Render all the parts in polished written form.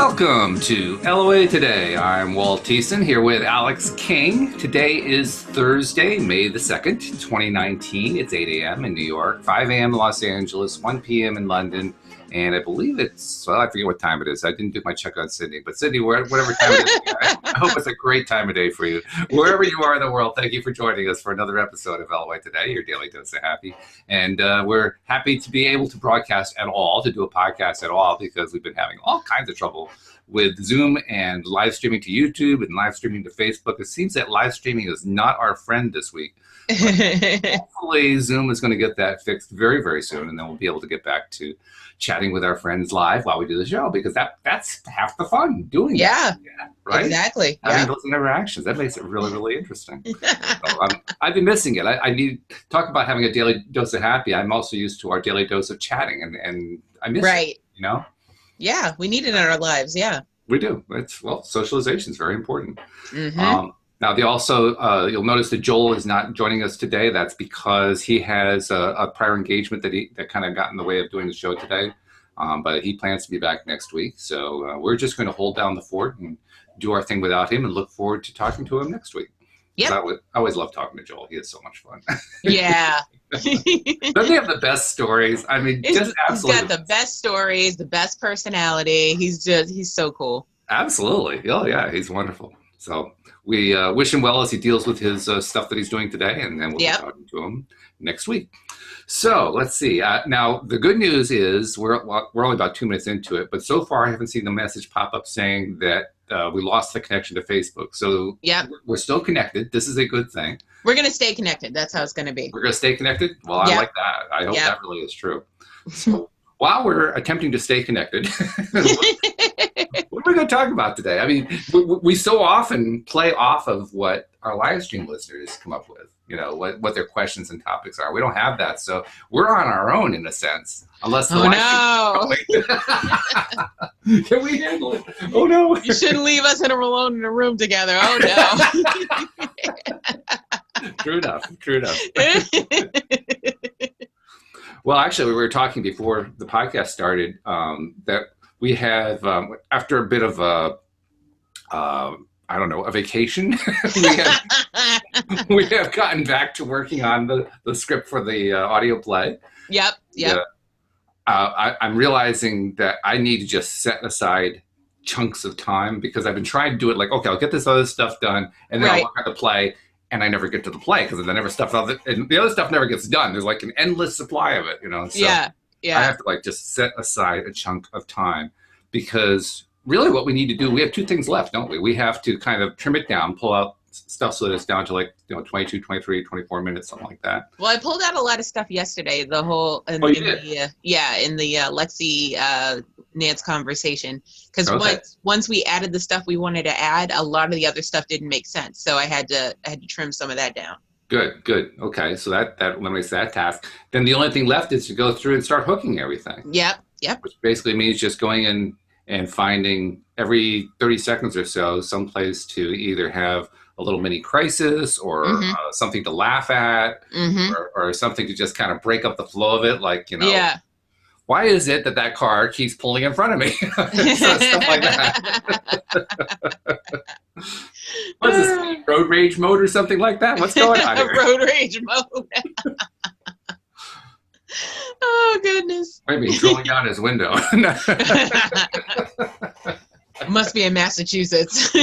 Welcome to LOA Today. I'm Walt here with Alex King. Today is Thursday, May the 2nd, 2019. It's 8 a.m. in New York, 5 a.m. in Los Angeles, 1 p.m. in London, and I believe it's, well, I forget what time it is. I didn't do my check on Sydney, but Sydney, whatever time it is, I hope it's a great time of day for you. Wherever you are in the world, thank you for joining us for another episode of LOA Today, your daily dose of happy. And we're happy to be able to broadcast at all, to do a podcast at all, because we've been having all kinds of trouble with Zoom and live streaming to YouTube and live streaming to Facebook. It seems that live streaming is not our friend this week. Hopefully Zoom is going to get that fixed very, very soon, and then we'll be able to get back to chatting with our friends live while we do the show, because that's half the fun doing it. Yeah, right? Exactly. Having those interactions, that makes it really, really interesting. So, I've been missing it. I need to talk about having a daily dose of happy. I'm also used to our daily dose of chatting, and I miss it, you know? Yeah, we need it in our lives. Yeah, we do. Well, socialization is very important. Mm-hmm. Now, they also, you'll notice that Joel is not joining us today. That's because he has a prior engagement that kind of got in the way of doing the show today. But he plans to be back next week. So we're just going to hold down the fort and do our thing without him and look forward to talking to him next week. Yeah. I always love talking to Joel. He is so much fun. Yeah. Doesn't he have the best stories? I mean, just absolutely. He's got the best stories, the best personality. He's so cool. Absolutely. Oh, yeah. He's wonderful. So we wish him well as he deals with his stuff that he's doing today, and then we'll be talking to him next week. So let's see. Now, the good news is we're only about 2 minutes into it, but so far I haven't seen the message pop up saying that we lost the connection to Facebook. So we're still connected. This is a good thing. We're going to stay connected. That's how it's going to be. We're going to stay connected? Well, I like that. I hope that really is true. So while we're attempting to stay connected, what are we going to talk about today? I mean, we so often play off of what our live stream listeners come up with, you know, what their questions and topics are. We don't have that. So we're on our own in a sense, unless the Can we handle it? Oh, no. You shouldn't leave us alone in a room together. Oh, no. True enough. Well, actually, we were talking before the podcast started that we have, after a bit of a vacation, we have gotten back to working on the script for the audio play. Yep. I'm realizing that I need to just set aside chunks of time, because I've been trying to do it like, okay, I'll get this other stuff done, and then I'll work on the play. And I never get to the play because I never stuff other, and the other stuff never gets done. There's like an endless supply of it, you know. So I have to like just set aside a chunk of time, because really what we need to do, we have two things left, don't we? We have to kind of trim it down, pull out stuff so that it's down to like, 22, 23, 24 minutes, something like that. Well, I pulled out a lot of stuff yesterday. The whole in the Lexi Nance conversation, because once we added the stuff we wanted to add, a lot of the other stuff didn't make sense, so I had to trim some of that down. Good. Okay, so that eliminates that task. Then the only thing left is to go through and start hooking everything. Yep. Which basically means just going in and finding every 30 seconds or so someplace to either have a little mini crisis or something to laugh at, or something to just kind of break up the flow of it, like, you know, why is it that car keeps pulling in front of me? Stuff like that. What is this, road rage mode or something like that? What's going on here? Road rage mode. Oh, goodness. Maybe he's rolling down his window. Must be in Massachusetts.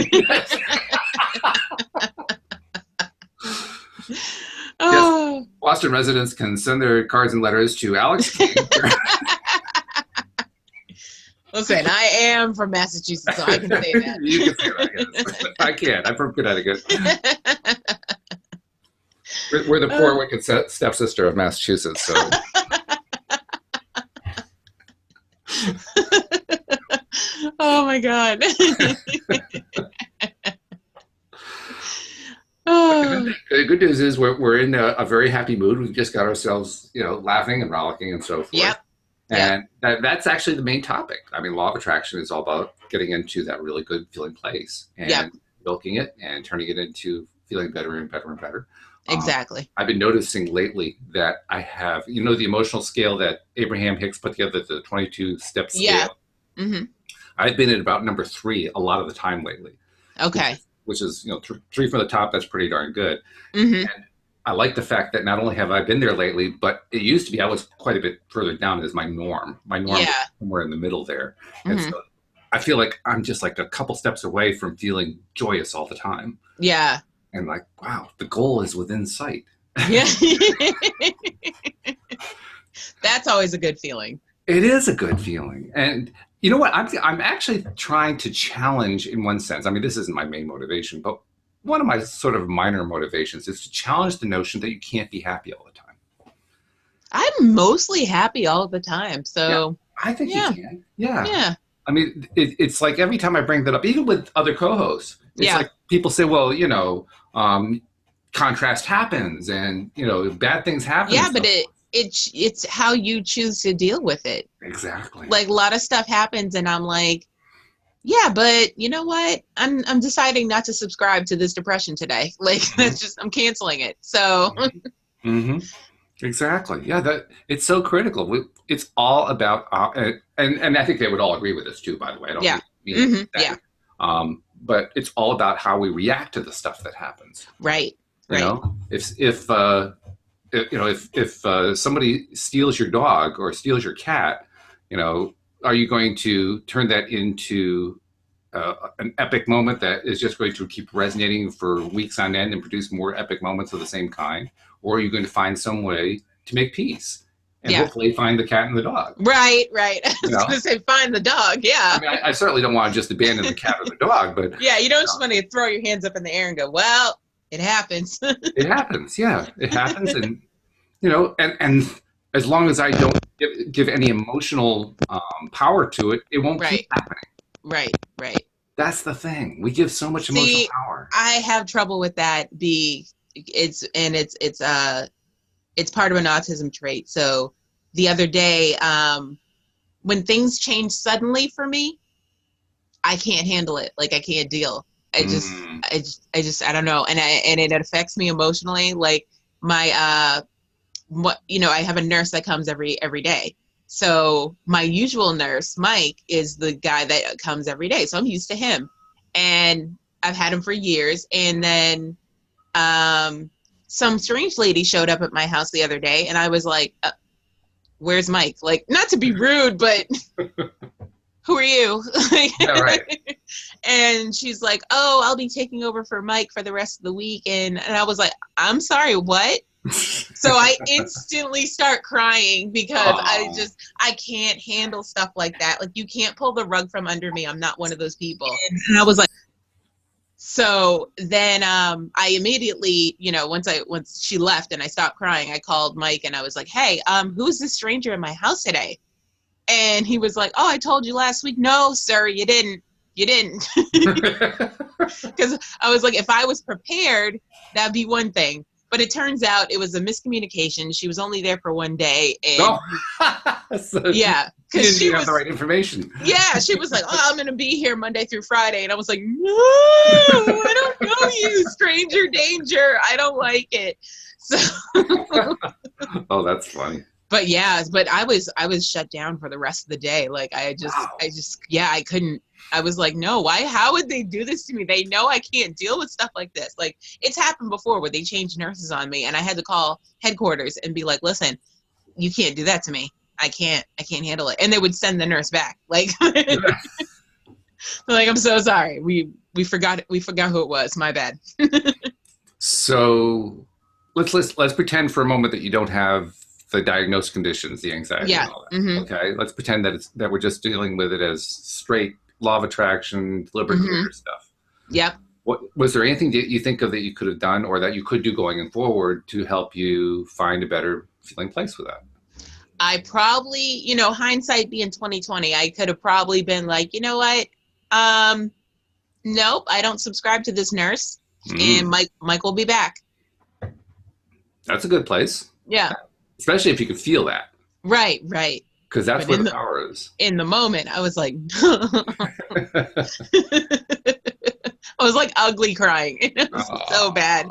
Yes, Boston residents can send their cards and letters to Alex King. Listen, I am from Massachusetts, so I can say that. You can say that, yes. I can't. I'm from Connecticut. We're the poor, wicked stepsister of Massachusetts, so... Oh, my God. The good news is we're in a very happy mood. We've just got ourselves, laughing and rollicking and so forth. Yep. And that's actually the main topic. I mean, law of attraction is all about getting into that really good feeling place and milking it and turning it into feeling better and better and better. Exactly. I've been noticing lately that I have, the emotional scale that Abraham Hicks put together, the 22-step scale. Yeah. Mm-hmm. I've been at about number 3 a lot of the time lately. Okay. Which is, 3 from the top. That's pretty darn good. Mm-hmm. And I like the fact that not only have I been there lately, but it used to be I was quite a bit further down as my norm. My norm was somewhere in the middle there. And so I feel like I'm just like a couple steps away from feeling joyous all the time. Yeah. And like, wow, the goal is within sight. Yeah. That's always a good feeling. It is a good feeling. And you know what? I'm actually trying to challenge in one sense. I mean, this isn't my main motivation, but one of my sort of minor motivations is to challenge the notion that you can't be happy all the time. I'm mostly happy all the time. So I think you can. Yeah. I mean, it's like every time I bring that up, even with other co-hosts, it's like people say, well, contrast happens and, bad things happen. Yeah, but it's how you choose to deal with it. Exactly. Like a lot of stuff happens and I'm like, yeah, but you know what? I'm deciding not to subscribe to this depression today. Like that's just, I'm canceling it. So. Mm-hmm. Exactly. Yeah, it's so critical. It's all about, and I think they would all agree with this too, by the way. I don't mean that. But it's all about how we react to the stuff that happens. Right. If somebody steals your dog or steals your cat, are you going to turn that into an epic moment that is just going to keep resonating for weeks on end and produce more epic moments of the same kind? Or are you going to find some way to make peace and hopefully find the cat and the dog? Right. I was going to say find the dog. Yeah. I mean, I certainly don't want to just abandon the cat or the dog, but yeah, you don't just want to throw your hands up in the air and go, well, it happens. It happens. Yeah, it happens. And, and as long as I don't give any emotional power to it, it won't keep happening. Right. That's the thing. We give so much emotional power. I have trouble with that. It's part of an autism trait. So the other day, when things change suddenly for me, I can't handle it. Like I can't deal. I just I don't know. And it affects me emotionally. Like my, I have a nurse that comes every day. So my usual nurse, Mike, is the guy that comes every day. So I'm used to him and I've had him for years. And then, some strange lady showed up at my house the other day and I was like, where's Mike? Like, not to be rude, but who are you? Yeah, right. And she's like, oh, I'll be taking over for Mike for the rest of the week. And I was like, I'm sorry, what? So I instantly start crying because I can't handle stuff like that. Like you can't pull the rug from under me. I'm not one of those people. And I was like, so then I immediately, once she left and I stopped crying, I called Mike and I was like, hey, who's this stranger in my house today? And he was like, oh, I told you last week. No, sir, you didn't. Because I was like, if I was prepared, that'd be one thing. But it turns out it was a miscommunication. She was only there for one day. And so yeah. Because she didn't have the right information. Yeah. She was like, oh, I'm going to be here Monday through Friday. And I was like, no, I don't know you, stranger danger. I don't like it. So. Oh, that's funny. But yeah, I was shut down for the rest of the day. Like I couldn't. I was like, no, why? How would they do this to me? They know I can't deal with stuff like this. Like it's happened before where they changed nurses on me and I had to call headquarters and be like, listen, you can't do that to me. I can't handle it. And they would send the nurse back. Like, like, I'm so sorry. We forgot who it was. My bad. So let's pretend for a moment that you don't have the diagnosed conditions, the anxiety and all that. Mm-hmm. Okay. Let's pretend that we're just dealing with it as straight law of attraction, deliberate creator stuff. Yep. Was there anything that you think of that you could have done or that you could do going forward to help you find a better feeling place with that? I probably, hindsight being 2020, I could have probably been like, you know what? Nope, I don't subscribe to this nurse and Mike will be back. That's a good place. Yeah. Especially if you could feel that. Right. Because that's where the power is. In the moment, I was like, I was like ugly crying. It was so bad.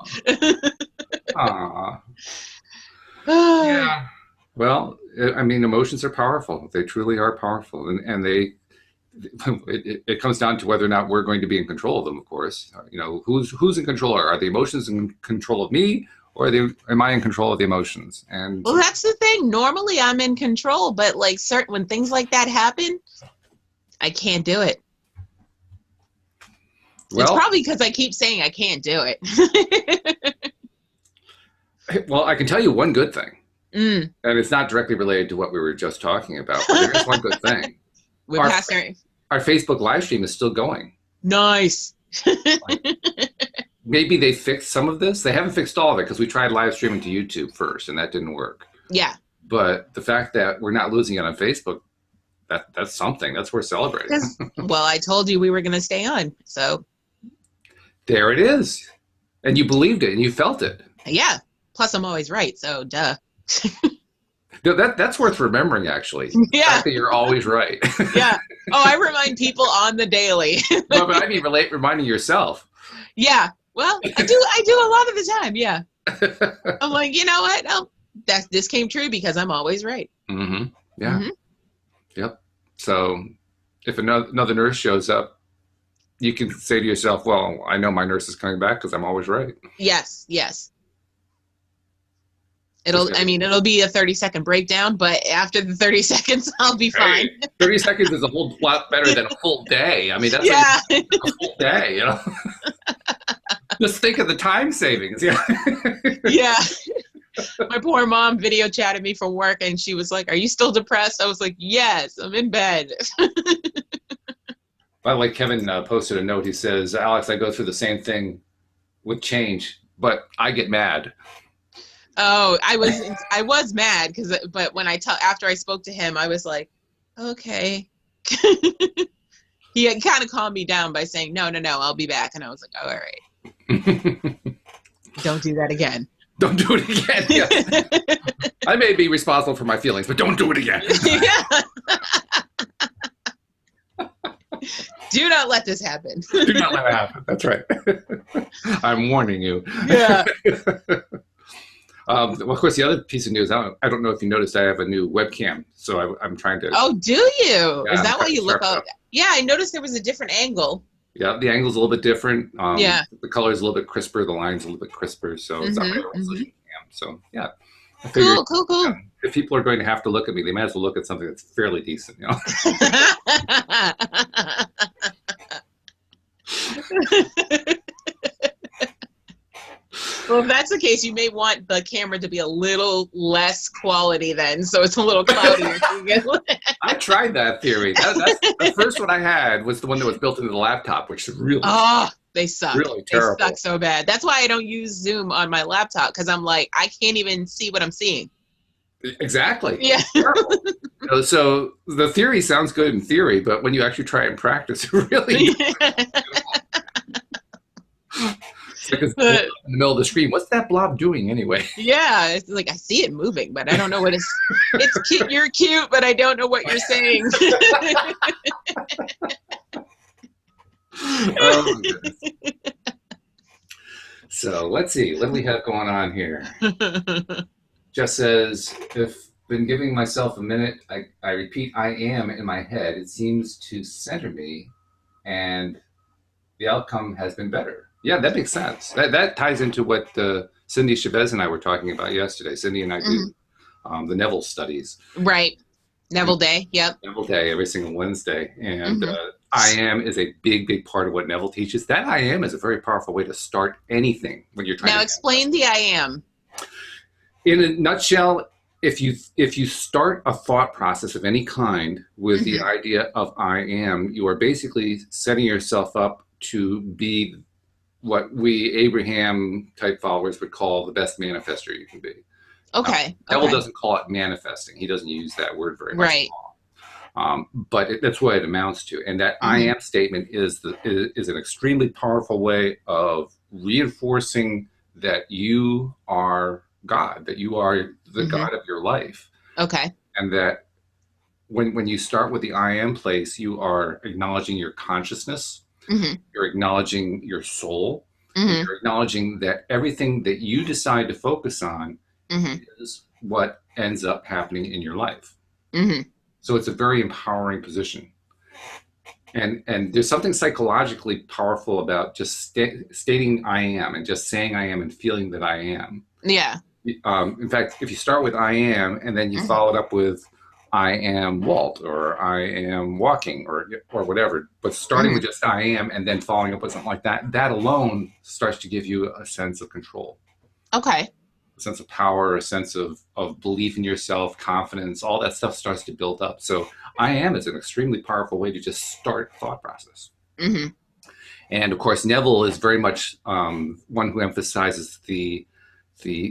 Yeah. Well, I mean, emotions are powerful. They truly are powerful. And it comes down to whether or not we're going to be in control of them, of course. Who's in control? Are the emotions in control of me, or am I in control of the emotions? And Well, that's the thing. Normally I'm in control, but like when things like that happen, I can't do it. It's probably because I keep saying I can't do it. Well, I can tell you one good thing. And it's not directly related to what we were just talking about, but there is one good thing. Our Facebook live stream is still going. Nice. Maybe they fixed some of this. They haven't fixed all of it because we tried live streaming to YouTube first, and that didn't work. Yeah. But the fact that we're not losing it on Facebook, that's something. That's worth celebrating. Well, I told you we were going to stay on, so. There it is. And you believed it, and you felt it. Yeah. Plus, I'm always right, so duh. That's worth remembering, actually. Yeah. The fact that you're always right. Yeah. Oh, I remind people on the daily. No, but I mean, reminding yourself. Yeah. Well, I do a lot of the time. Yeah. I'm like, you know what? Oh, this came true because I'm always right. Mm-hmm. Yeah. Mm-hmm. Yep. So if another nurse shows up, you can say to yourself, well, I know my nurse is coming back because I'm always right. Yes. Yes. It'll be a 30-second breakdown, but after the 30 seconds, I'll be fine. 30 seconds is a whole lot better than a full day. I mean, that's like a full day, you know? Just think of the time savings. Yeah. Yeah. My poor mom video chatted me from work, and she was like, "Are you still depressed?" I was like, "Yes, I'm in bed." Like Kevin posted a note. He says, "Alex, I go through the same thing with change, but I get mad." Oh, I was mad but when after I spoke to him, I was like, okay. He had kind of calmed me down by saying, no, I'll be back. And I was like, oh, all right. Don't do that again. Don't do it again. Yeah. I may be responsible for my feelings, but don't do it again. Yeah. Do not let this happen. Do not let it happen. That's right. I'm warning you. Yeah. Well, of course, the other piece of news, I don't know if you noticed, I have a new webcam, so I'm trying to... Oh, do you? Yeah, is that why you look up? Yeah, I noticed there was a different angle. Yeah, the angle's a little bit different. Yeah. The color's a little bit crisper, the line's a little bit crisper, so it's not a resolution cam. So, yeah. Cool. If people are going to have to look at me, they might as well look at something that's fairly decent, you know? Well, if that's the case, you may want the camera to be a little less quality then, so it's a little cloudier. I tried that theory. That's the first one I had was the one that was built into the laptop, which is really... Oh, they suck. Really terrible. They suck so bad. That's why I don't use Zoom on my laptop, because I'm like, I can't even see what I'm seeing. Exactly. Yeah. So the theory sounds good in theory, but when you actually try and practice, it really... It's like in the middle of the screen. What's that blob doing anyway? Yeah, it's like I see it moving, but I don't know what it's cute. You're cute, but I don't know what you're saying. Oh, so let's see. What do we have going on here? Just says, if been giving myself a minute, I repeat I am in my head. It seems to center me, and the outcome has been better. Yeah, that makes sense. That ties into what Cindy Chavez and I were talking about yesterday. Cindy and I do the Neville studies. Right. Neville Day, yep. Neville Day, every single Wednesday. And I am is a big, big part of what Neville teaches. That I am is a very powerful way to start anything when you're trying to... Now explain the I am. In a nutshell, if you start a thought process of any kind with the idea of I am, you are basically setting yourself up to be what we Abraham type followers would call the best manifester you can be. Okay. Neville doesn't call it manifesting. He doesn't use that word very much. Right. But that's what it amounts to. And that I am statement is an extremely powerful way of reinforcing that you are God, that you are the God of your life. Okay. And that when you start with the I am place, you are acknowledging your consciousness. You're acknowledging your soul. You're acknowledging that everything that you decide to focus on is what ends up happening in your life. So it's a very empowering position. And there's something psychologically powerful about just stating I am and just saying I am and feeling that I am. Yeah. In fact, if you start with I am and then you Mhm. follow it up with I am Walt or I am walking or whatever, but starting Mhm. with just I am and then following up with something like that, that alone starts to give you a sense of control, Okay. a sense of power, a sense of belief in yourself, confidence, all that stuff starts to build up. So I am is an extremely powerful way to just start a thought process. Mhm. And of course, Neville is very much one who emphasizes the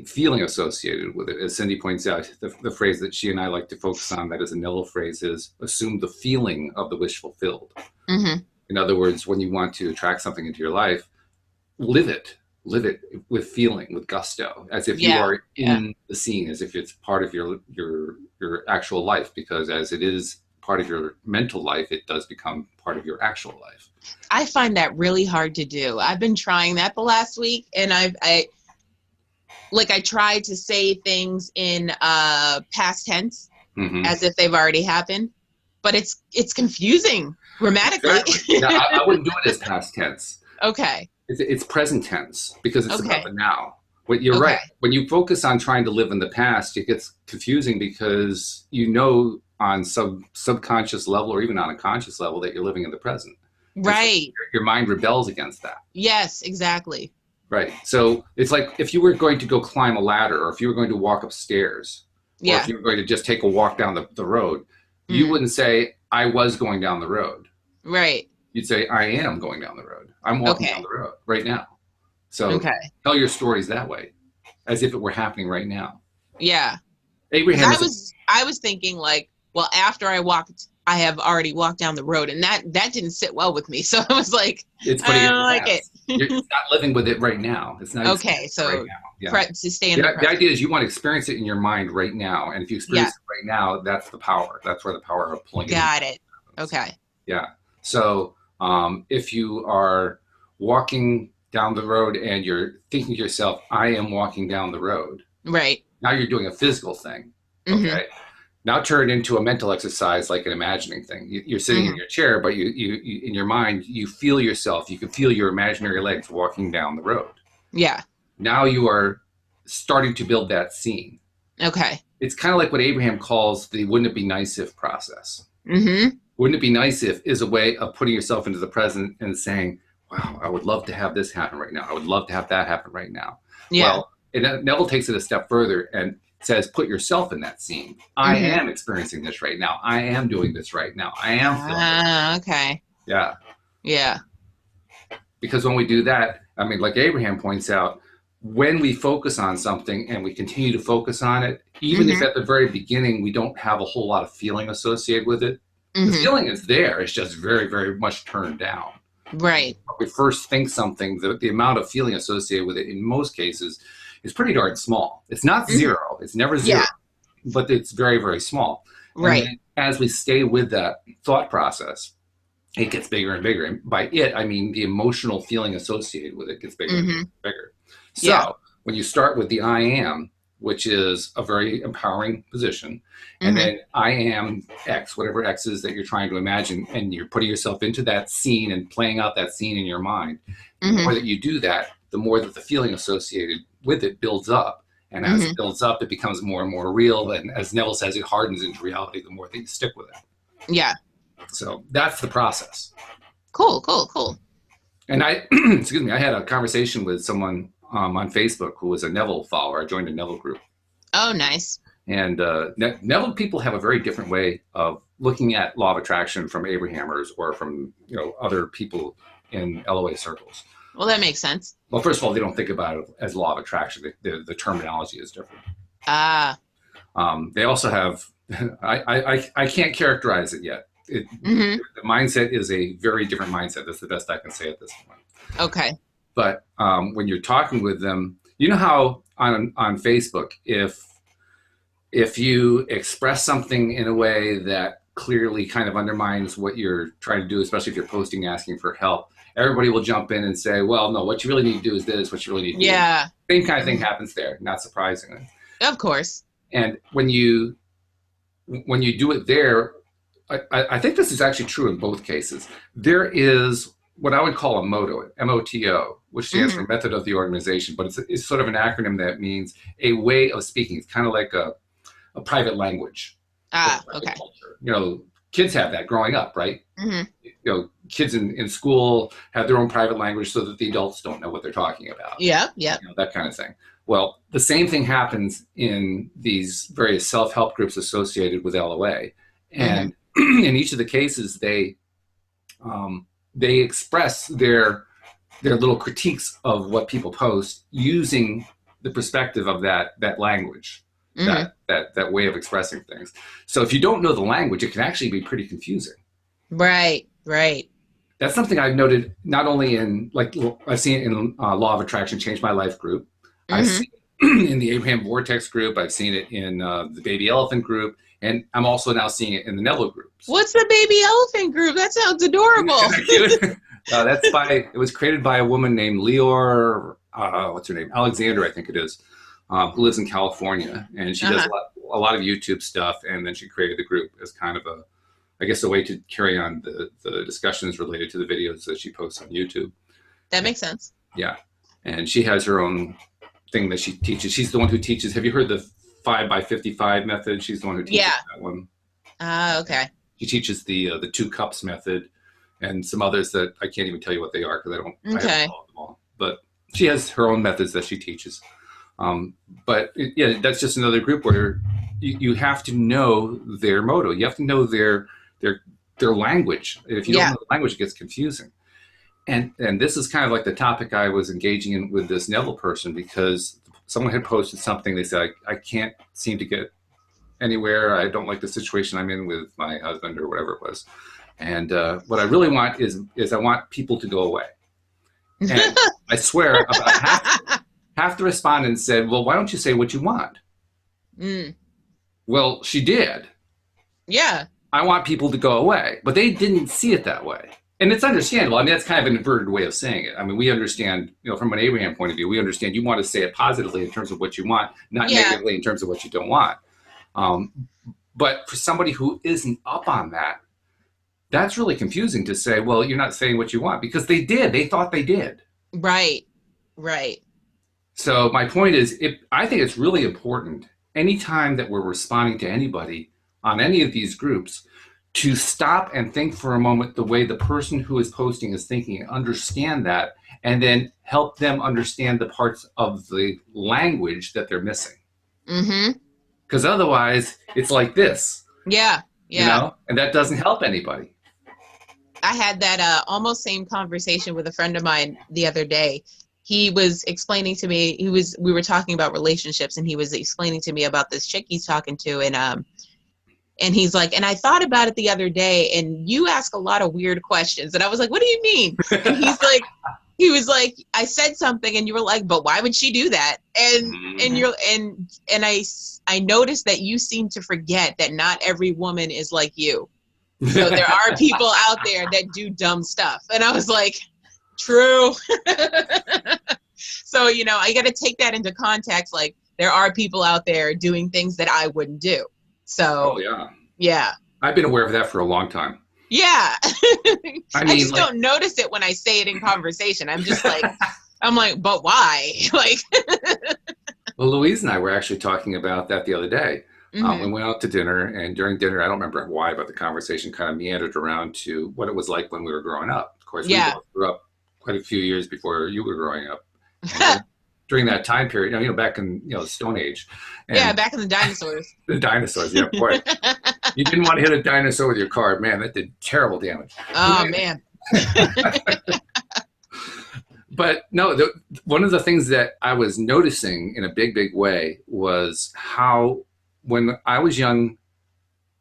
feeling associated with it. As Cindy points out, the phrase that she and I like to focus on, that is a Neville phrase, is assume the feeling of the wish fulfilled. Mhm. In other words, when you want to attract something into your life, live it. Live it with feeling, with gusto, as if you Yeah. are Yeah. in the scene, as if it's part of your actual life. Because as it is part of your mental life, it does become part of your actual life. I find that really hard to do. I've been trying that the last week, and I tried to say things in past tense Mm-hmm. as if they've already happened, but it's confusing grammatically. Now, I wouldn't do it as past tense. Okay. It's present tense because it's about Okay. the now. But you're Okay. right. When you focus on trying to live in the past, it gets confusing because you know on subconscious level or even on a conscious level that you're living in the present. And so Right. your mind rebels against that. Yes, exactly. Right. So it's like if you were going to go climb a ladder or if you were going to walk upstairs or if Yeah. you were going to just take a walk down the road, you Mm. wouldn't say, I was going down the road. Right. You'd say, I am going down the road. I'm walking down Okay. the road right now. So Okay. tell your stories that way, as if it were happening right now. Yeah. Because Abraham I is a, was I was thinking like, well, after I have already walked down the road, and that didn't sit well with me. So I was like, it's I putting it in don't the like it. past. It's not living with it right now. It's not Okay, experiencing it right so now. Yeah. to stay in the The present. idea is you want to experience it in your mind right now. And if you Yeah, experience it right now, that's the power. That's where the power of pulling it in got it. happens. Okay. Yeah. So if you are walking down the road and you're thinking to yourself, I am walking down the road. Right. Now you're doing a physical thing. Mm-hmm. Okay. Now turn it into a mental exercise, like an imagining thing. You're sitting in Mm-hmm. your chair, but you in your mind, you feel yourself. You can feel your imaginary legs walking down the road. Yeah. Now you are starting to build that scene. Okay. It's kind of like what Abraham calls the wouldn't it be nice if process. Mm-hmm. Wouldn't it be nice if is a way of putting yourself into the present and saying, wow, I would love to have this happen right now. I would love to have that happen right now. Yeah. Well, and Neville takes it a step further and says, put yourself in that scene. I Mm-hmm. am experiencing this right now. I am doing this right now. I am feeling this. Ah, okay. Yeah. Yeah. Because when we do that, I mean, like Abraham points out, when we focus on something and we continue to focus on it, even if Mm-hmm. at the very beginning we don't have a whole lot of feeling associated with it, the Mm-hmm. feeling is there. It's just very, very much turned down. Right. When we first think something, the amount of feeling associated with it in most cases is pretty darn small. It's not Mm-hmm. zero. It's never Yeah. zero, but it's very, very small. And Right. then as we stay with that thought process, it gets bigger and bigger. And by it, I mean the emotional feeling associated with it gets bigger and bigger Mm-hmm. and bigger. Yeah. So when you start with the I am, which is a very empowering position, and Mm-hmm. then I am X, whatever X is that you're trying to imagine, and you're putting yourself into that scene and playing out that scene in your mind, the Mm-hmm. more that you do that, the more that the feeling associated with it builds up. And as Mm-hmm. it builds up, it becomes more and more real. And as Neville says, it hardens into reality the more that you stick with it. Yeah. So that's the process. Cool. Cool. Cool. And I, excuse me, I had a conversation with someone on Facebook who was a Neville follower. I joined a Neville group. Oh, nice. And Neville people have a very different way of looking at law of attraction from Abrahamers or from other people in LOA circles. Well, that makes sense. Well, first of all, they don't think about it as law of attraction. The terminology is different. Ah. They also have, I can't characterize it yet. Mm-hmm. The mindset is a very different mindset. That's the best I can say at this point. Okay. But when you're talking with them, you know how on Facebook, if you express something in a way that clearly kind of undermines what you're trying to do, especially if you're posting asking for help, everybody will jump in and say, well, no, what you really need to do is this, what you really need to do. Yeah. Same kind of thing happens there, not surprisingly. Of course. And when you do it there, I think this is actually true in both cases. There is what I would call a motto, MOTO, which stands for Method of the Organization, but it's sort of an acronym that means a way of speaking. It's kind of like a private language. Okay. Culture. You know, kids have that growing up, right? Mm-hmm. You know, kids in school have their own private language so that the adults don't know what they're talking about. Yeah. You know, that kind of thing. Well, the same thing happens in these various self-help groups associated with LOA. And in each of the cases, they express their little critiques of what people post using the perspective of that language, that way of expressing things. So if you don't know the language, it can actually be pretty confusing. Right. That's something I've noted not only in, like, I've seen it in Law of Attraction Change My Life group. I've seen it in the Abraham Vortex group. I've seen it in the Baby Elephant group. And I'm also now seeing it in the Neville groups. What's the Baby Elephant group? That sounds adorable. Isn't that cute? It was created by a woman named Leor, what's her name? Alexander, I think it is, who lives in California. And she does a lot of YouTube stuff. And then she created the group as kind of a way to carry on the discussions related to the videos that she posts on YouTube. That makes sense. Yeah. And she has her own thing that she teaches. She's the one who teaches. Have you heard the 5x55 method? She's the one who teaches that one. Okay. She teaches the 2 cups method and some others that I can't even tell you what they are because I haven't followed them all. But she has her own methods that she teaches. That's just another group where you have to know their motto. You have to know their language. If you don't know the language, it gets confusing. And this is kind of like the topic I was engaging in with this Neville person, because someone had posted something. They said, I can't seem to get anywhere. I don't like the situation I'm in with my husband or whatever it was. And what I really want is I want people to go away. And I swear about half the respondents said, well, why don't you say what you want? Well, she did. Yeah. I want people to go away. But they didn't see it that way. And it's understandable. I mean, that's kind of an inverted way of saying it. I mean, we understand, from an Abraham point of view, we understand you want to say it positively in terms of what you want, not negatively in terms of what you don't want. But for somebody who isn't up on that, that's really confusing to say, well, you're not saying what you want, because they did. They thought they did. Right. So my point is, I think it's really important anytime that we're responding to anybody on any of these groups to stop and think for a moment the way the person who is posting is thinking, and understand that, and then help them understand the parts of the language that they're missing. Because otherwise, it's like this. Yeah. And that doesn't help anybody. I had that almost same conversation with a friend of mine the other day. He was explaining to me, we were talking about relationships, and he was explaining to me about this chick he's talking to, and he's like, and I thought about it the other day, and you ask a lot of weird questions. And I was like, what do you mean? And he was like, I said something, and you were like, but why would she do that? And I noticed that you seem to forget that not every woman is like you. So there are people out there that do dumb stuff. And I was like, true. So, I got to take that into context. Like, there are people out there doing things that I wouldn't do. So, yeah. I've been aware of that for a long time. Yeah. I just don't notice it when I say it in conversation. I'm just like, but why? Well, Louise and I were actually talking about that the other day. We went out to dinner, and during dinner, I don't remember why, but the conversation kind of meandered around to what it was like when we were growing up. Of course, we both grew up quite a few years before you were growing up. During that time period, back in the Stone Age. And back in the dinosaurs. The dinosaurs, yeah, of course. You didn't want to hit a dinosaur with your car, man. That did terrible damage. Oh man. But no, one of the things that I was noticing in a big, big way was how, when I was young,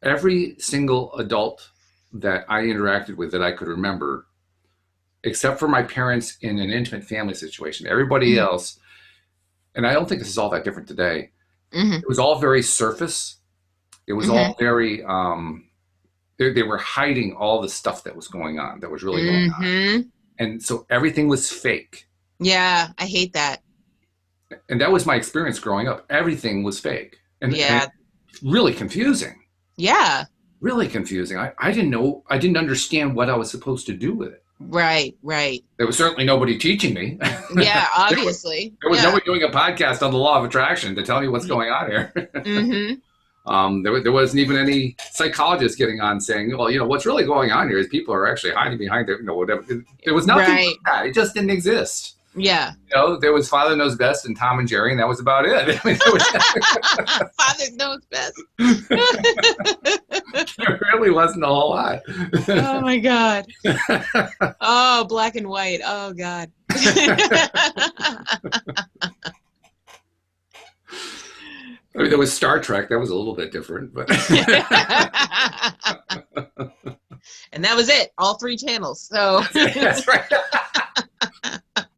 every single adult that I interacted with that I could remember, except for my parents in an intimate family situation, everybody else, and I don't think this is all that different today, it was all very surface. It was all very, they were hiding all the stuff that was going on, that was really going on. And so everything was fake. Yeah, I hate that. And that was my experience growing up. Everything was fake. And really confusing. Yeah. really confusing. I didn't know, I didn't understand what I was supposed to do with it. Right, right. There was certainly nobody teaching me. Yeah, obviously. There was nobody doing a podcast on the law of attraction to tell me what's going on here. Mm-hmm. There wasn't even any psychologist getting on saying, well, what's really going on here is people are actually hiding behind it, whatever. There was nothing like that. It just didn't exist. Yeah. There was Father Knows Best and Tom and Jerry, and that was about it. I mean, Father Knows Best. There really wasn't a whole lot. Oh my God. Oh, black and white. Oh God. I mean, there was Star Trek. That was a little bit different, but. And that was it. All 3 channels. So. That's right.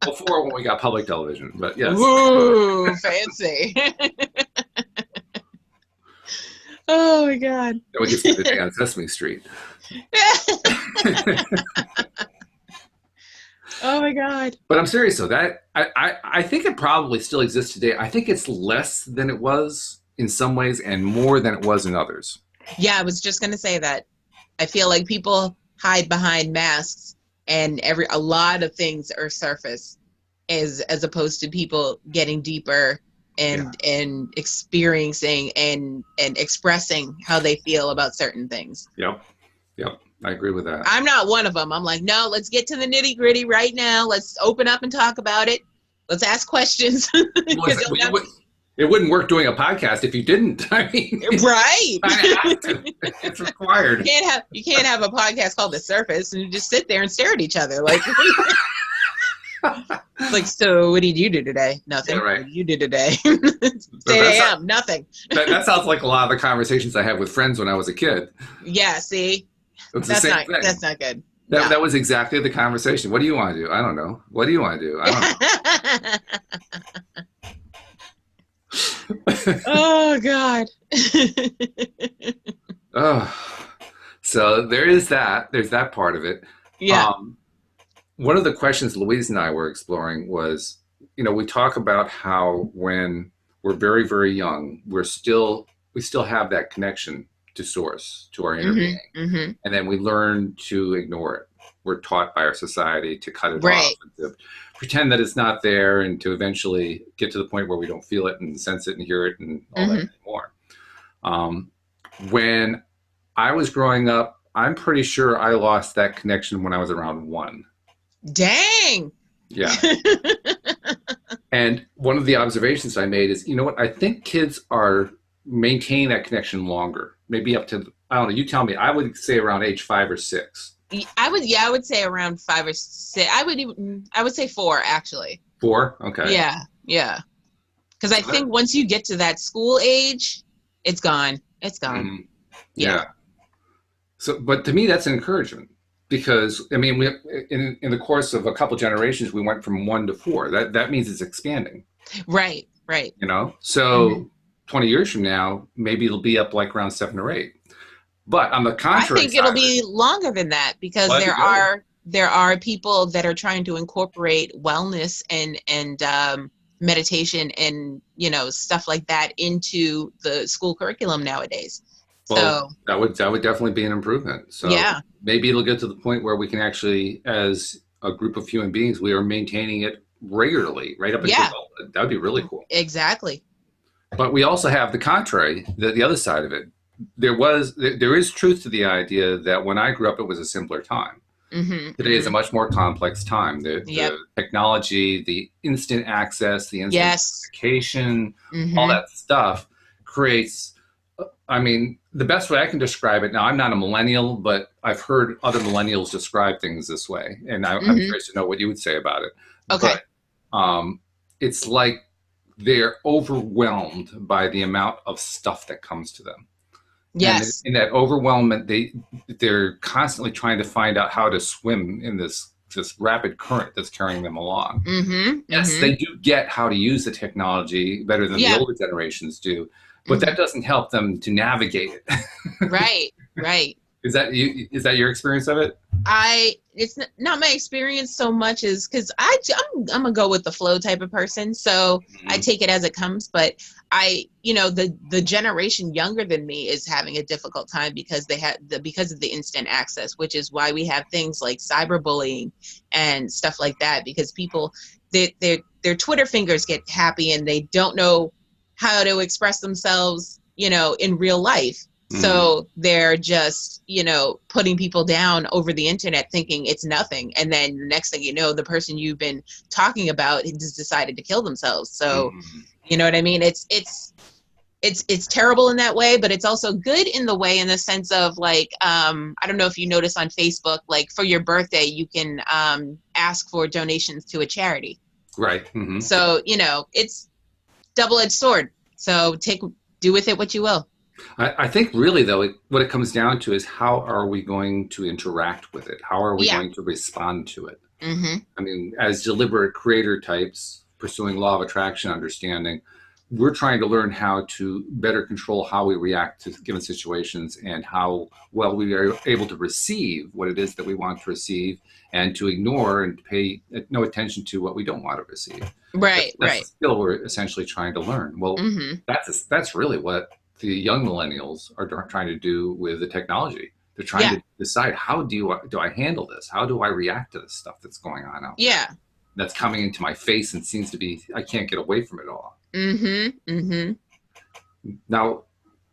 Before when we got public television, but yes. Woo, fancy. Oh my God. Then we get to the day on Sesame Street. Oh my God. But I'm serious though. That I think it probably still exists today. I think it's less than it was in some ways and more than it was in others. Yeah, I was just gonna say that. I feel like people hide behind masks, and a lot of things are surface, as opposed to people getting deeper and experiencing and expressing how they feel about certain things. Yep. I agree with that. I'm not one of them. I'm like, no, let's get to the nitty gritty right now. Let's open up and talk about it. Let's ask questions. It wouldn't work doing a podcast if you didn't. I mean, right. It's required. You can't have a podcast called The Surface and you just sit there and stare at each other like. Like, so what did you do today? Nothing. Yeah, right. What did you do today? 8 a.m. Nothing. That sounds like a lot of the conversations I had with friends when I was a kid. Yeah. See, that's not good. That was exactly the conversation. What do you want to do? I don't know. What do you want to do? I don't know. Oh God. Oh, so there is that. There's that part of it. Yeah. One of the questions Louise and I were exploring was, we talk about how when we're very, very young, we still have that connection to source, to our inner being. Mm-hmm. And then we learn to ignore it. We're taught by our society to cut it Right. off, and to pretend that it's not there, and to eventually get to the point where we don't feel it and sense it and hear it and all that anymore. When I was growing up, I'm pretty sure I lost that connection when I was around 1. Dang. Yeah. And one of the observations I made is, I think kids are maintaining that connection longer, maybe up to, I don't know, you tell me. I would say around age 5 or 6. I would say around 5 or 6. I would say 4 actually. 4? Okay. Yeah. Because I think once you get to that school age, it's gone. It's gone. Mm-hmm. Yeah. So, but to me, that's an encouragement, because I mean, in the course of a couple generations, we went from 1 to 4. That means it's expanding. Right. So 20 years from now, maybe it'll be up like around 7 or 8. But on the contrary, I think it'll be longer than that, because there are people that are trying to incorporate wellness and meditation and stuff like that into the school curriculum nowadays. Well, that would definitely be an improvement. So maybe it'll get to the point where we can actually, as a group of human beings, we are maintaining it regularly, right up until adulthood. That would be really cool. Exactly. But we also have the contrary, the other side of it. There is truth to the idea that when I grew up, it was a simpler time. Today is a much more complex time. The technology, the instant access, the instant notification, all that stuff creates, I mean, the best way I can describe it, now I'm not a millennial, but I've heard other millennials describe things this way, and I'm curious to know what you would say about it. Okay. But it's like they're overwhelmed by the amount of stuff that comes to them. Yes. And in that overwhelmment, they're constantly trying to find out how to swim in this rapid current that's carrying them along. Yes, they do get how to use the technology better than the older generations do, but that doesn't help them to navigate it. Right. Is that you? Is that your experience of it? It's not my experience so much as because I'm a go with the flow type of person, so I Mhm. take it as it comes. But the generation younger than me is having a difficult time because because of the instant access, which is why we have things like cyberbullying and stuff like that, because people their Twitter fingers get happy and they don't know how to express themselves, in real life. Mhm. So they're just, putting people down over the internet thinking it's nothing. And then the next thing you know, the person you've been talking about has decided to kill themselves. So, Mhm. you know what I mean? It's terrible in that way, but it's also good in the way in the sense of like, I don't know if you notice on Facebook, like for your birthday, you can ask for donations to a charity. Right. Mhm. So, it's double-edged sword. So do with it what you will. I think really though, what it comes down to is how are we going to interact with it? How are we Yeah. going to respond to it? Mm-hmm. I mean, as deliberate creator types pursuing law of attraction understanding, we're trying to learn how to better control how we react to given situations and how well we are able to receive what it is that we want to receive and to ignore and pay no attention to what we don't want to receive. Right, That's the right. skill we're essentially trying to learn. Well, Mm-hmm. that's really what the young millennials are trying to do with the technology. They're trying Yeah, to decide how do I handle this? How do I react to this stuff that's going on out there? yeah. That's coming into my face and seems to be I can't get away from it all. Mm-hmm. Mm-hmm. Now,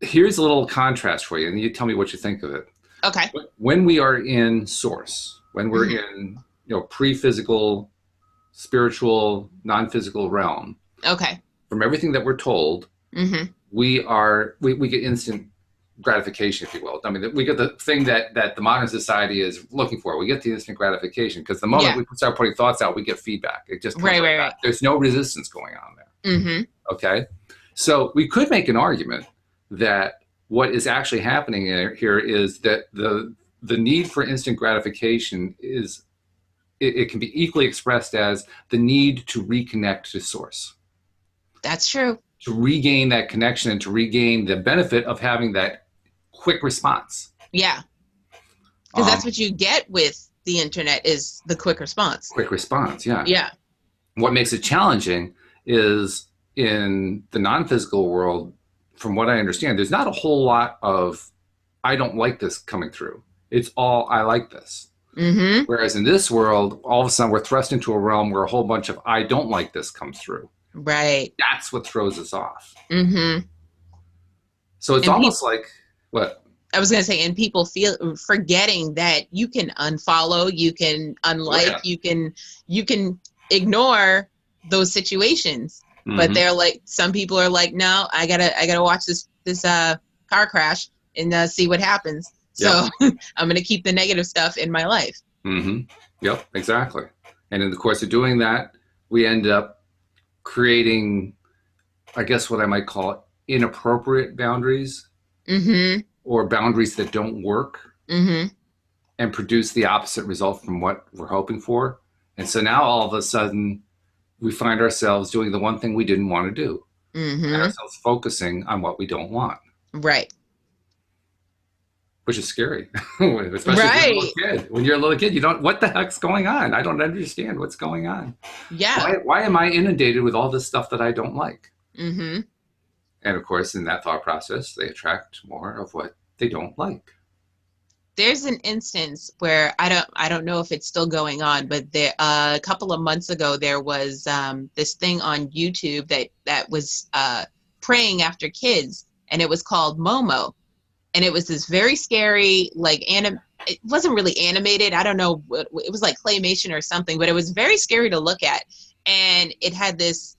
here's a little contrast for you, and you tell me what you think of it. Okay. When we are in source, when we're Mm-hmm. in pre-physical, spiritual, non-physical realm, Okay. from everything that we're told, Mm-hmm. we get instant gratification, if you will. I mean, we get the thing that the modern society is looking for. We get the instant gratification because the moment Yeah. we start putting thoughts out, we get feedback. It just comes Right, right right, back. right. There's no resistance going on there. Mm-hmm. Okay, so we could make an argument that what is actually happening here is that the need for instant gratification is it can be equally expressed as the need to reconnect to source, That's true. to regain that connection and to regain the benefit of having that quick response. Yeah. Because Um, that's what you get with the internet is the quick response. quick response, yeah. Yeah. What makes it challenging is in the non-physical world, from what I understand, there's not a whole lot of I don't like this coming through. It's all I like this. Mm-hmm. Whereas in this world, all of a sudden we're thrust into a realm where a whole bunch of I don't like this comes through. Right. That's what throws us off. Mm-hmm. So it's And people almost like what? I was gonna say, and people feel forgetting that you can unfollow, you can Oh unlike, yeah. you can ignore those situations. But Mm-hmm. they're like, some people are like, no, I gotta watch this car crash and see what happens. Yep. So I'm gonna keep the negative stuff in my life. Mm-hmm. Yep. Exactly. And in the course of doing that, we end up creating, I guess, what I might call inappropriate boundaries Mm-hmm. or boundaries that don't work Mm-hmm. and produce the opposite result from what we're hoping for. And so now all of a sudden we find ourselves doing the one thing we didn't want to do and Mm-hmm. ourselves focusing on what we don't want, Right. which is scary, especially if you're a little Right. kid. When you're a little kid, you don't, what the heck's going on? I don't understand what's going on. Yeah. Why am I inundated with all this stuff that I don't like? Mm-hmm. And of course, in that thought process, they attract more of what they don't like. There's an instance where I don't know if it's still going on, but there a couple of months ago there was this thing on YouTube that was praying after kids, and it was called Momo, and it was this very scary It wasn't really animated. I don't know. It was like claymation or something, but it was very scary to look at, and it had this.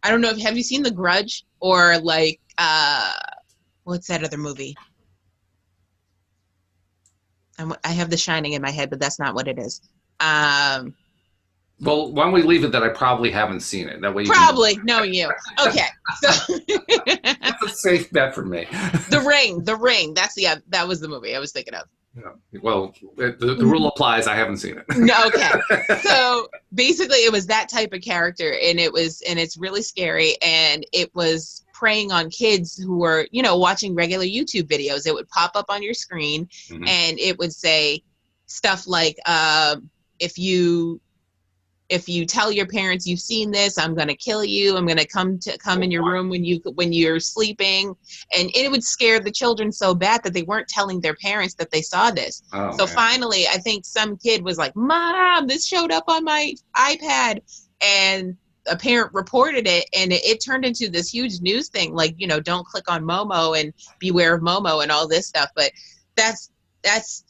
I don't know if have you seen The Grudge or like what's that other movie? I have The Shining in my head, but that's not what it is. Um, Well, why don't we leave it that I probably haven't seen it? That way you Probably knowing you. Okay, so that's a safe bet for me. The Ring. That was the movie I was thinking of. Yeah. Well, the rule applies. I haven't seen it. No, okay. So basically, it was that type of character, and it's really scary, and it was preying on kids who were, you know, watching regular YouTube videos. It would pop up on your screen, and it would say stuff like, if you tell your parents you've seen this, I'm going to kill you. I'm going to come in your room when you're sleeping. And it would scare the children so bad that they weren't telling their parents that they saw this. Oh, so finally, I think some kid was like, Mom, this showed up on my iPad. And a parent reported it, and it turned into this huge news thing. Like, you know, don't click on Momo and beware of Momo and all this stuff. But that's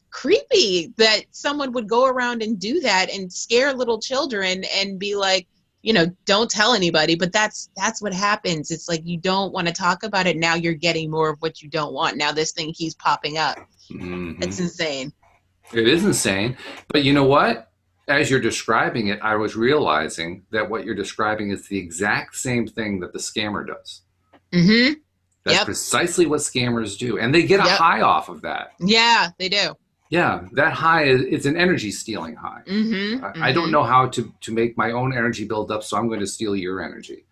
creepy that someone would go around and do that and scare little children and be like, you know, don't tell anybody. But that's what happens. It's like, you don't want to talk about it. Now you're getting more of what you don't want. Now this thing keeps popping up. It's insane. It is insane. But you know what? As you're describing it, I was realizing that what you're describing is the exact same thing that the scammer does. That's precisely what scammers do. And they get a high off of that. Yeah, they do. Yeah, that high it's an energy stealing high. I don't know how to make my own energy build up, so I'm going to steal your energy.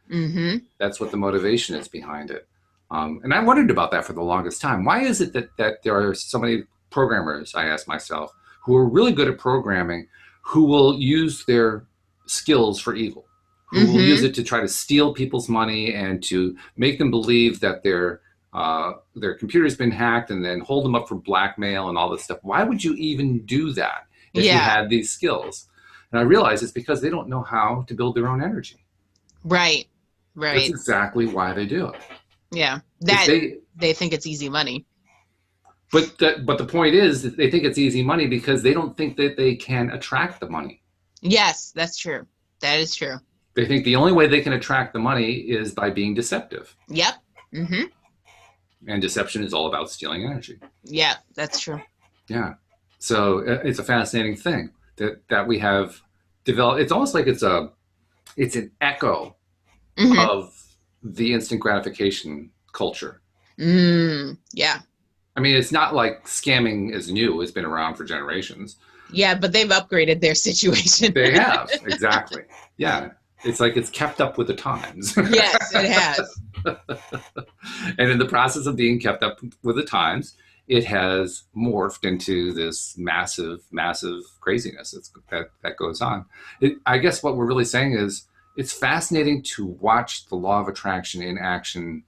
That's what the motivation is behind it. And I wondered about that for the longest time. Why is it that there are so many programmers, I ask myself, who are really good at programming, who will use their skills for evil, who will use it to try to steal people's money and to make them believe that their computer's been hacked, and then hold them up for blackmail and all this stuff. Why would you even do that if you had these skills? And I realize it's because they don't know how to build their own energy. Right. That's exactly why they do it. Yeah, they think it's easy money. But the point is that they think it's easy money because they don't think that they can attract the money. Yes, that's true. That is true. They think the only way they can attract the money is by being deceptive. Yep. And deception is all about stealing energy. Yeah, that's true. Yeah. So it's a fascinating thing that we have developed. It's almost like it's an echo of the instant gratification culture. Yeah. I mean, it's not like scamming is new. It's been around for generations. Yeah, but they've upgraded their situation. They have, exactly. Yeah. It's like it's kept up with the times. Yes, it has. And in the process of being kept up with the times, it has morphed into this massive, massive craziness that goes on. I guess what we're really saying is it's fascinating to watch the law of attraction in action,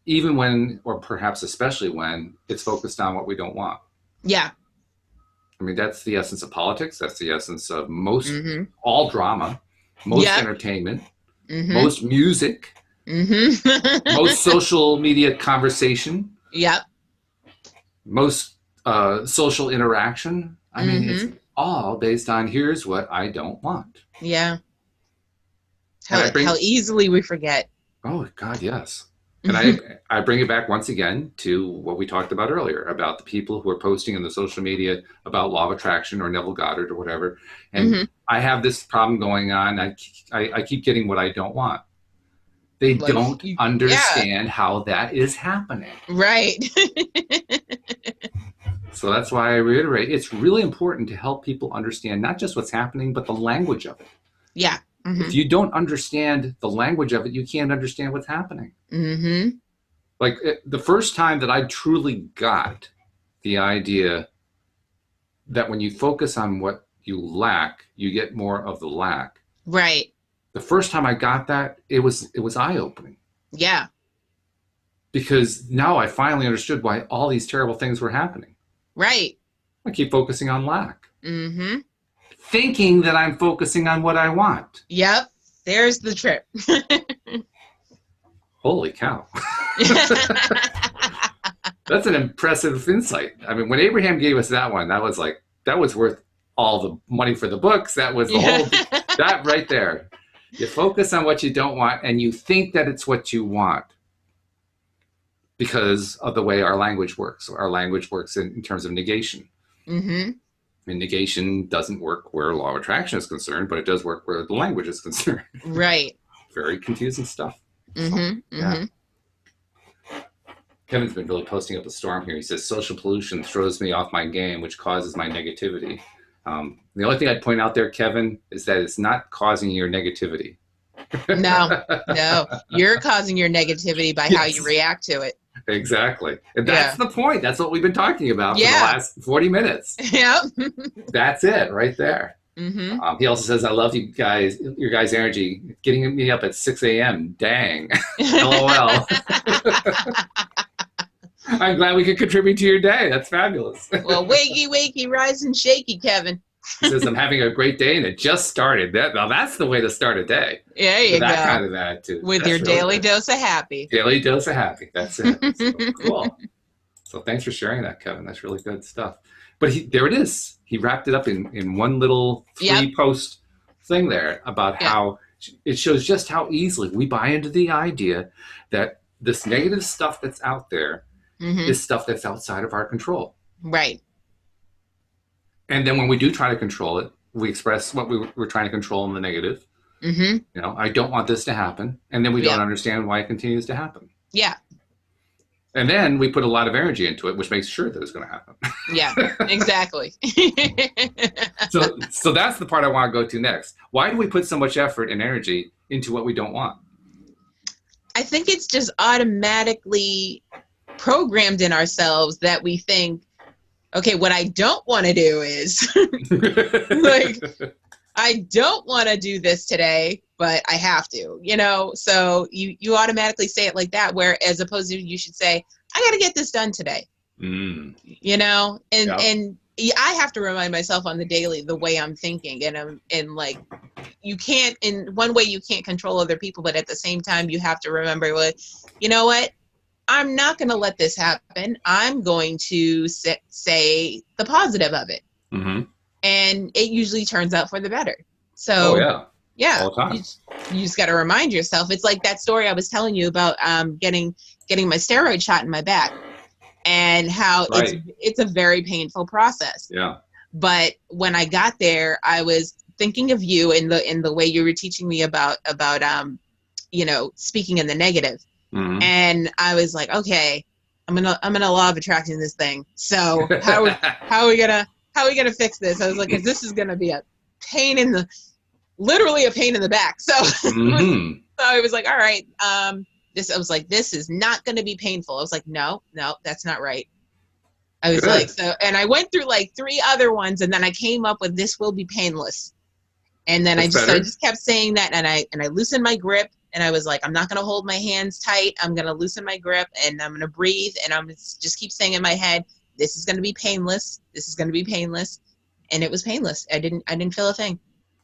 even when, or perhaps especially when, it's focused on what we don't want. Yeah. I mean, that's the essence of politics. That's the essence of all drama. Most entertainment, most music, most social media conversation, most social interaction. I mean, it's all based on here's what I don't want. Yeah. How easily we forget. Oh, God, yes. And I bring it back once again to what we talked about earlier about the people who are posting in the social media about law of attraction or Neville Goddard or whatever. And I have this problem going on. I keep getting what I don't want. They don't understand how that is happening. Right. So that's why I reiterate, it's really important to help people understand not just what's happening, but the language of it. Yeah. If you don't understand the language of it, you can't understand what's happening. Like the first time that I truly got the idea that when you focus on what you lack, you get more of the lack. Right. The first time I got that, it was eye-opening. Yeah. Because now I finally understood why all these terrible things were happening. Right. I keep focusing on lack. Thinking that I'm focusing on what I want. Yep. There's the trip. Holy cow. That's an impressive insight. I mean, when Abraham gave us that one, that was worth all the money for the books. That was the whole, that right there. You focus on what you don't want and you think that it's what you want because of the way our language works. Our language works in terms of negation. And negation doesn't work where law of attraction is concerned, but it does work where the language is concerned. Right. Very confusing stuff. Yeah. Kevin's been really posting up a storm here. He says, social pollution throws me off my game, which causes my negativity. The only thing I'd point out there, Kevin, is that it's not causing your negativity. No, no. You're causing your negativity by how you Yes, react to it. exactly. And that's Yeah. the point. That's what we've been talking about for the Yeah. last 40 minutes. Yep. That's it right there. Mm-hmm. He also says, I love you guys, your guys' energy, getting me up at 6 a.m. Dang. LOL. I'm glad we could contribute to your day. That's fabulous. Well, wakey, wakey, rise and shaky, Kevin. He says, I'm having a great day and it just started. Now that's the way to start a day. There With you that go. kind of attitude. With That's your really daily good. dose of happy. Daily dose of happy. That's it. So, cool. So thanks for sharing that, Kevin. That's really good stuff. But there it is. He wrapped it up in one little Yep. 3-post thing there about Yeah. how it shows just how easily we buy into the idea that this negative stuff that's out there Mm-hmm. is stuff that's outside of our control. Right. And then when we do try to control it, we express what we're trying to control in the negative. Mm-hmm. You know, I don't want this to happen. And then we don't understand why it continues to happen. Yeah. And then we put a lot of energy into it, which makes sure that it's going to happen. Yeah, exactly. So that's the part I want to go to next. Why do we put so much effort and energy into what we don't want? I think it's just automatically programmed in ourselves that we think, okay, what I don't want to do is like, I don't want to do this today, but I have to, you know? So you automatically say it like that, where as opposed to you should say, I got to get this done today, you know? And, and I have to remind myself on the daily, the way I'm thinking, and like, you can't, in one way you can't control other people, but at the same time, you have to remember, well, you know what? I'm not going to let this happen. I'm going to say the positive of it. Mm-hmm. And it usually turns out for the better. So, yeah, all the time. You just got to remind yourself. It's like that story I was telling you about getting my steroid shot in my back, and how it's a very painful process. Yeah. But when I got there, I was thinking of you in the way you were teaching me about you know, speaking in the negative. Mm-hmm. And I was like, okay, I'm gonna law of attracting this thing. So how are we gonna fix this? I was like, 'cause this is gonna be literally a pain in the back. So, Mm-hmm. so I was like, all right, I was like, this is not gonna be painful. I was like, no, that's not right. I was like, so, and I went through like 3 other ones, and then I came up with this will be painless. And then I just kept saying that, and I loosened my grip, and I was like, I'm not going to hold my hands tight. I'm going to loosen my grip, and I'm going to breathe, and I'm just keep saying in my head, this is going to be painless. This is going to be painless. And it was painless. I didn't feel a thing.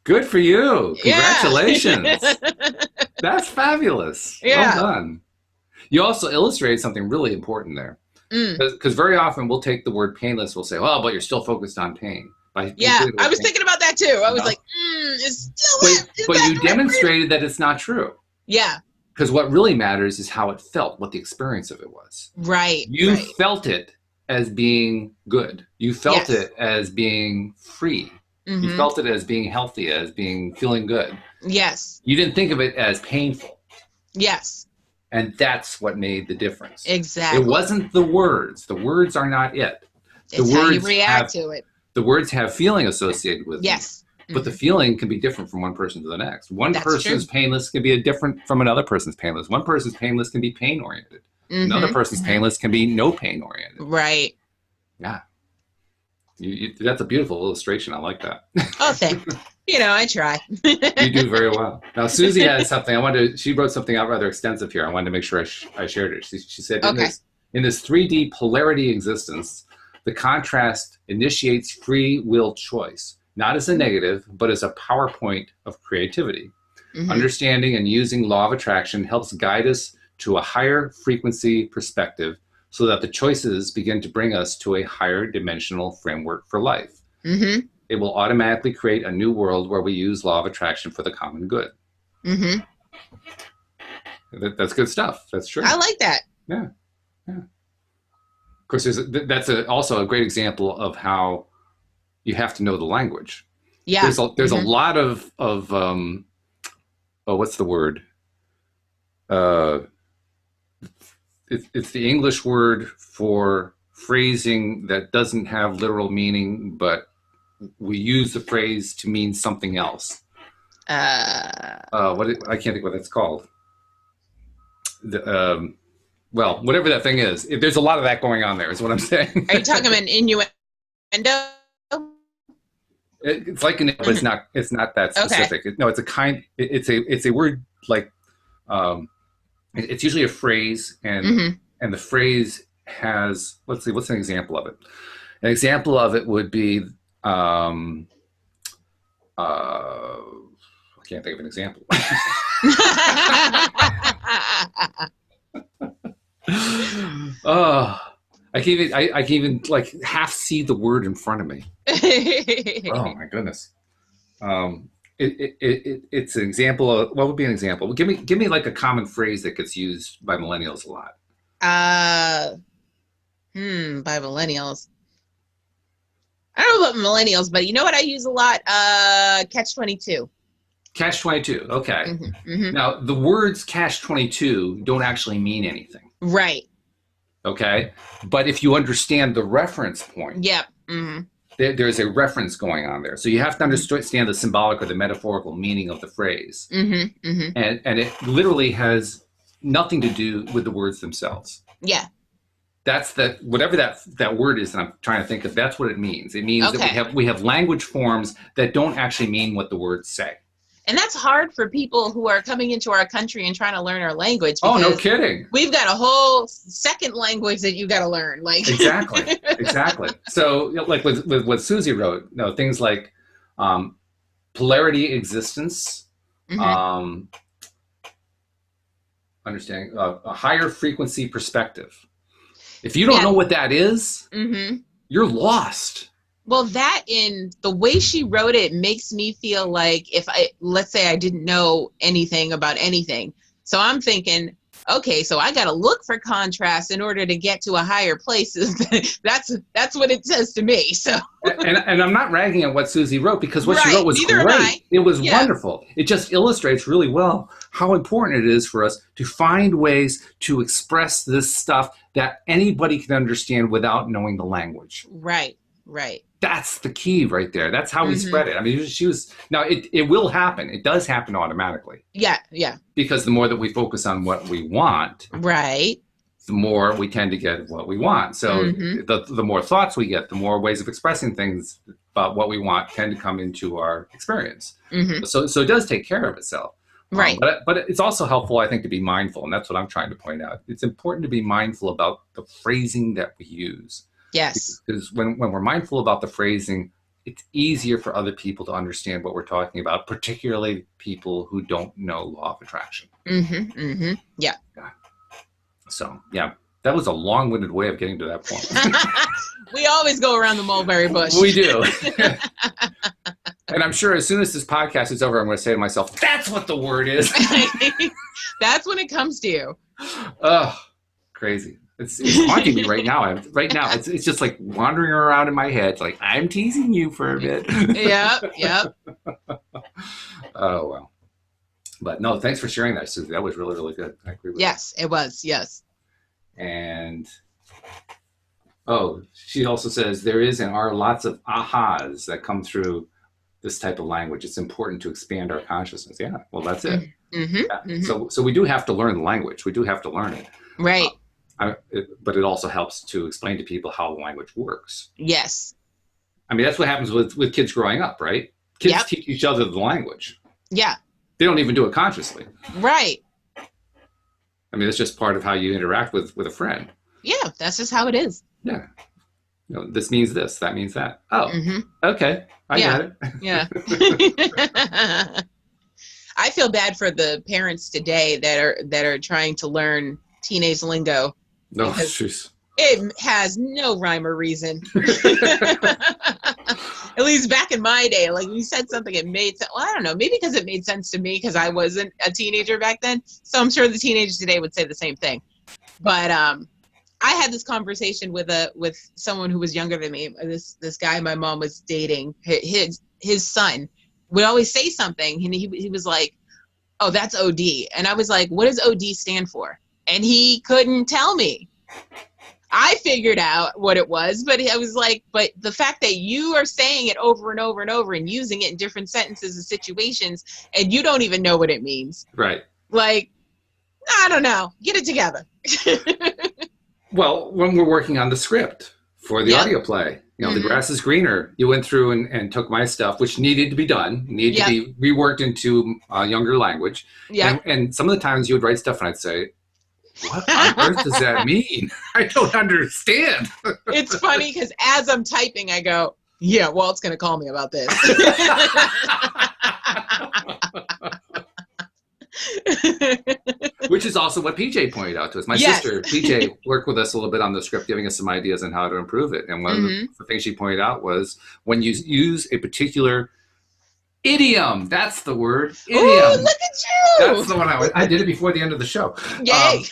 Good for you. Congratulations. Yeah. That's fabulous. Yeah. Well done. You also illustrated something really important there. Because very often we'll take the word painless, we'll say, well, but you're still focused on pain. Yeah, I was thinking about that too. I was like, it's still but you demonstrated that it's not true. Yeah. Because what really matters is how it felt, what the experience of it was. Right. You felt it as being good. You felt it as being free. Mm-hmm. You felt it as being healthy, as being feeling good. Yes. You didn't think of it as painful. Yes. And that's what made the difference. Exactly. It wasn't the words. The words are not it. It's how you react to it. The words have feeling associated with them. Yes. But the feeling can be different from one person to the next. One That's person's painless can be different from another person's painless. One person's painless can be pain-oriented. Mm-hmm. Another person's painless can be no pain-oriented. Right. Yeah. That's a beautiful illustration. I like that. Oh, thanks. You know, I try. You do very well. Now, Susie has something. She wrote something out rather extensive here. I wanted to make sure I shared it. She said, in this 3D polarity existence, the contrast initiates free will choice, not as a negative, but as a PowerPoint of creativity. Mm-hmm. Understanding and using law of attraction helps guide us to a higher frequency perspective so that the choices begin to bring us to a higher dimensional framework for life. Mm-hmm. It will automatically create a new world where we use law of attraction for the common good. Mm-hmm. That's good stuff. That's true. I like that. Yeah. Yeah. Of course, that's also a great example of how you have to know the language. Yeah. There's a lot of what's the word? It's the English word for phrasing that doesn't have literal meaning, but we use the phrase to mean something else. I can't think what that's called. The, whatever that thing is, there's a lot of that going on there. Is what I'm saying. Are you talking about an innuendo? It's like but it's not. It's not that Okay. specific. No, it's a kind. It's a word like. It's usually a phrase, Mm-hmm. and the phrase has. Let's see. What's an example of it? An example of it would be. I can't think of an example. Oh, I can even like half see the word in front of me. Oh my goodness. Um, it's an example of what would be an example? Well, give me like a common phrase that gets used by millennials a lot. uh, by millennials. I don't know about millennials, but you know what I use a lot? Catch 22. Catch 22. Okay. Mm-hmm. Mm-hmm. Now the words catch 22 don't actually mean anything. Right. Okay. But if you understand the reference point, Yep. Mm-hmm. there's a reference going on there. So you have to understand the symbolic or the metaphorical meaning of the phrase. Mm-hmm. Mm-hmm. And it literally has nothing to do with the words themselves. Yeah. That's whatever that word is that I'm trying to think of, that's what it means. It means Okay. that we have language forms that don't actually mean what the words say. And that's hard for people who are coming into our country and trying to learn our language Oh, no because kidding. we've got a whole second language that you got to learn. Like Exactly. So, like with what Susie wrote, things like polarity existence, Mm-hmm. um, understanding a higher frequency perspective. If you don't Yeah. know what that is, Mm-hmm. you're lost. Well, that in the way she wrote it makes me feel like let's say I didn't know anything about anything. So I'm thinking, okay, so I got to look for contrast in order to get to a higher place. That's what it says to me. So And I'm not ragging at what Susie wrote because what she wrote was neither am I. great. It was Yeah. wonderful. It just illustrates really well how important it is for us to find ways to express this stuff that anybody can understand without knowing the language. Right. That's the key right there. That's how we spread it. I mean, she was now. It will happen. It does happen automatically Yeah. because the more that we focus on what we want, Right. the more we tend to get what we want. So the more thoughts we get, the more ways of expressing things about what we want tend to come into our experience. Mm-hmm. So it does take care of itself. Right. But it's also helpful, I think, to be mindful, and that's what I'm trying to point out. It's important to be mindful about the phrasing that we use. Yes. Because when we're mindful about the phrasing, it's easier for other people to understand what we're talking about, particularly people who don't know law of attraction. Mm-hmm. Mm-hmm. Yeah. So, yeah, that was a long-winded way of getting to that point. We always go around the mulberry bush. We do. And I'm sure as soon as this podcast is over, I'm going to say to myself, that's what the word is. That's when it comes to you. Oh, crazy. It's haunting me right now. It's just like wandering around in my head. It's like, I'm teasing you for a bit. Yep. Oh, well. But no, thanks for sharing that, Susie. That was really, really good. I agree with you. Yes, it was. Yes. And, she also says there is and are lots of ahas that come through this type of language. It's important to expand our consciousness. Yeah, well, that's it. Mm-hmm. Yeah. Mm-hmm. So we do have to learn the language. We do have to learn it. Right. But it also helps to explain to people how the language works. Yes. I mean, that's what happens with kids growing up, right? Kids teach each other the language. Yeah. They don't even do it consciously. Right. I mean, it's just part of how you interact with a friend. Yeah, that's just how it is. Yeah. This means this, that means that. Oh, okay. I got it. Yeah. I feel bad for the parents today that are trying to learn teenage lingo. No, jeez. It has no rhyme or reason. At least back in my day, like we said something, it made sense. Well, I don't know, maybe because it made sense to me because I wasn't a teenager back then. So I'm sure the teenagers today would say the same thing. But I had this conversation with someone who was younger than me. This guy my mom was dating, his son would always say something, and he was like, "Oh, that's OD," and I was like, "What does OD stand for?" And he couldn't tell me. I figured out what it was, but I was like, but the fact that you are saying it over and over and over and using it in different sentences and situations, and you don't even know what it means. Right. Like, I don't know. Get it together. Well, when we're working on the script for the audio play, the grass is greener. You went through and took my stuff, which needed to be done, needed to be reworked into a younger language. Yeah. And some of the times you would write stuff and I'd say, what on earth does that mean? I don't understand. It's funny because as I'm typing, I go, yeah, Walt's going to call me about this. Which is also what PJ pointed out to us. My sister, PJ, worked with us a little bit on the script, giving us some ideas on how to improve it. And one of the things she pointed out was when you use a particular idiom, that's the word. Idiom. Ooh, look at you. That's the one I did it before the end of the show. Yay.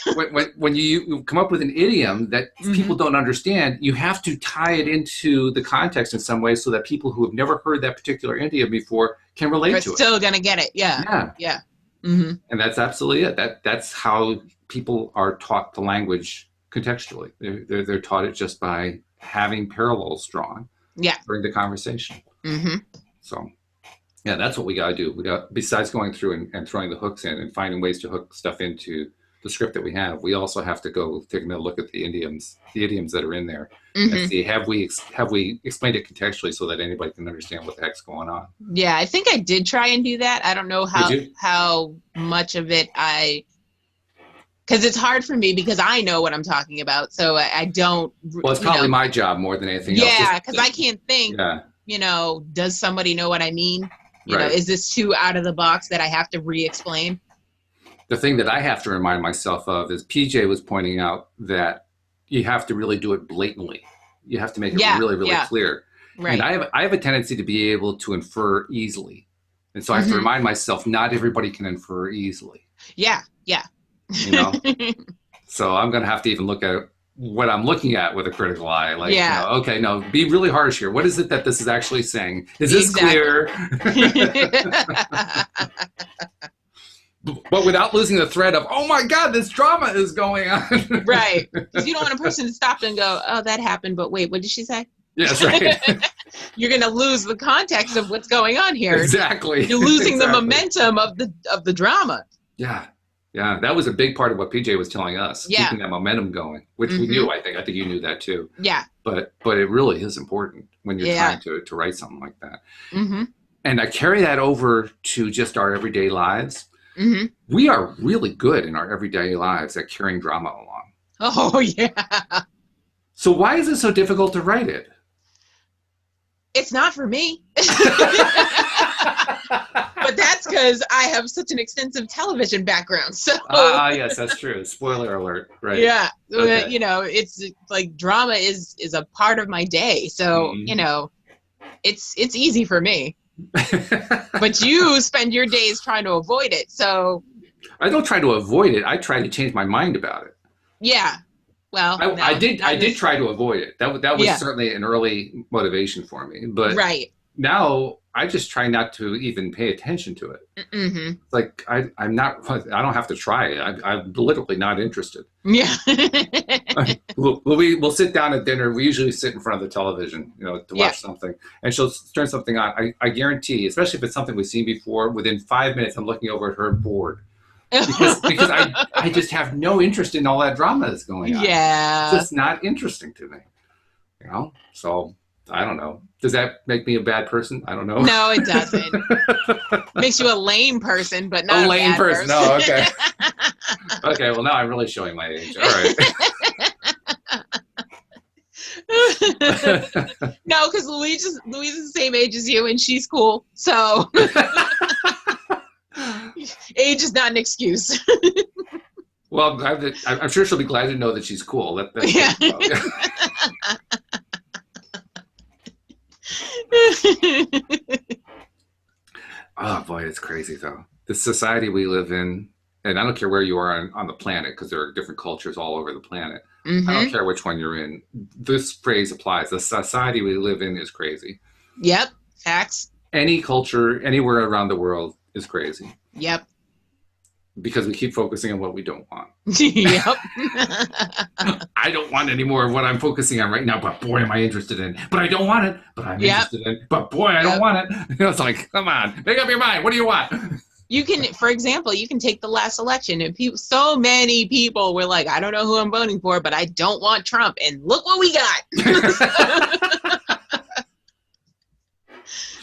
When you come up with an idiom that people don't understand, you have to tie it into the context in some way so that people who have never heard that particular idiom before can relate to it. Still going to get it. Yeah. And that's absolutely it. That's how people are taught the language contextually. They're taught it just by having parallels drawn during the conversation. So, yeah, that's what we got to do. We got, besides going through and throwing the hooks in and finding ways to hook stuff into the script that we have, we also have to go take another look at the idioms that are in there and see have we explained it contextually so that anybody can understand what the heck's going on. Yeah, I think I did try and do that. I don't know how much of it because it's hard for me because I know what I'm talking about, so I don't. Well, it's probably my job more than anything else. Yeah, because I can't think. Does somebody know what I mean? Is this too out of the box that I have to re-explain? The thing that I have to remind myself of is PJ was pointing out that you have to really do it blatantly. You have to make it really, really clear. Right. And I have a tendency to be able to infer easily. And so I have to remind myself, not everybody can infer easily. Yeah. So I'm going to have to even look at what I'm looking at with a critical eye. Like, okay, no, be really harsh here. What is it that this is actually saying? Is this clear? But without losing the thread of, oh my God, this drama is going on. Right. Because you don't want a person to stop and go, oh, that happened, but wait, what did she say? Yes, right. You're going to lose the context of what's going on here. Exactly. You're losing the momentum of the drama. Yeah. Yeah, that was a big part of what PJ was telling us, keeping that momentum going, which we knew, I think. I think you knew that too. Yeah. But it really is important when you're trying to write something like that. And I carry that over to just our everyday lives. We are really good in our everyday lives at carrying drama along. Oh, yeah. So why is it so difficult to write it? It's not for me. But that's because I have such an extensive television background. So yes, that's true. Spoiler alert. Right. Yeah. Okay. It's like drama is a part of my day. So, it's easy for me. But you spend your days trying to avoid it. So I don't try to avoid it. I try to change my mind about it. Yeah. Well, I did try to avoid it. That was certainly an early motivation for me. But now I just try not to even pay attention to it. Like I don't have to try it. I'm literally not interested. Yeah. We'll sit down at dinner. We usually sit in front of the television, to watch something, and she'll turn something on. I guarantee, especially if it's something we've seen before, within 5 minutes, I'm looking over at her board. Because I just have no interest in all that drama that's going on. Yeah. It's just not interesting to me. So I don't know. Does that make me a bad person? I don't know. No, it doesn't. Makes you a lame person, but not a lame person. No, okay. Okay, well now I'm really showing my age. All right. No, because Louise is the same age as you, and she's cool. So age is not an excuse. Well, I'm sure she'll be glad to know that she's cool. Oh boy, it's crazy though. The society we live in, and I don't care where you are on the planet, because there are different cultures all over the planet. I don't care which one you're in. This phrase applies. The society we live in is crazy. Yep, facts. Any culture, anywhere around the world is crazy. Yep. Because we keep focusing on what we don't want. Yep. I don't want any more of what I'm focusing on right now, but boy, am I interested in. But I don't want it, but I'm interested in. But boy, I don't want it. It's like, come on, make up your mind. What do you want? You can, for example, you can take the last election, and so many people were like, I don't know who I'm voting for, but I don't want Trump. And look what we got.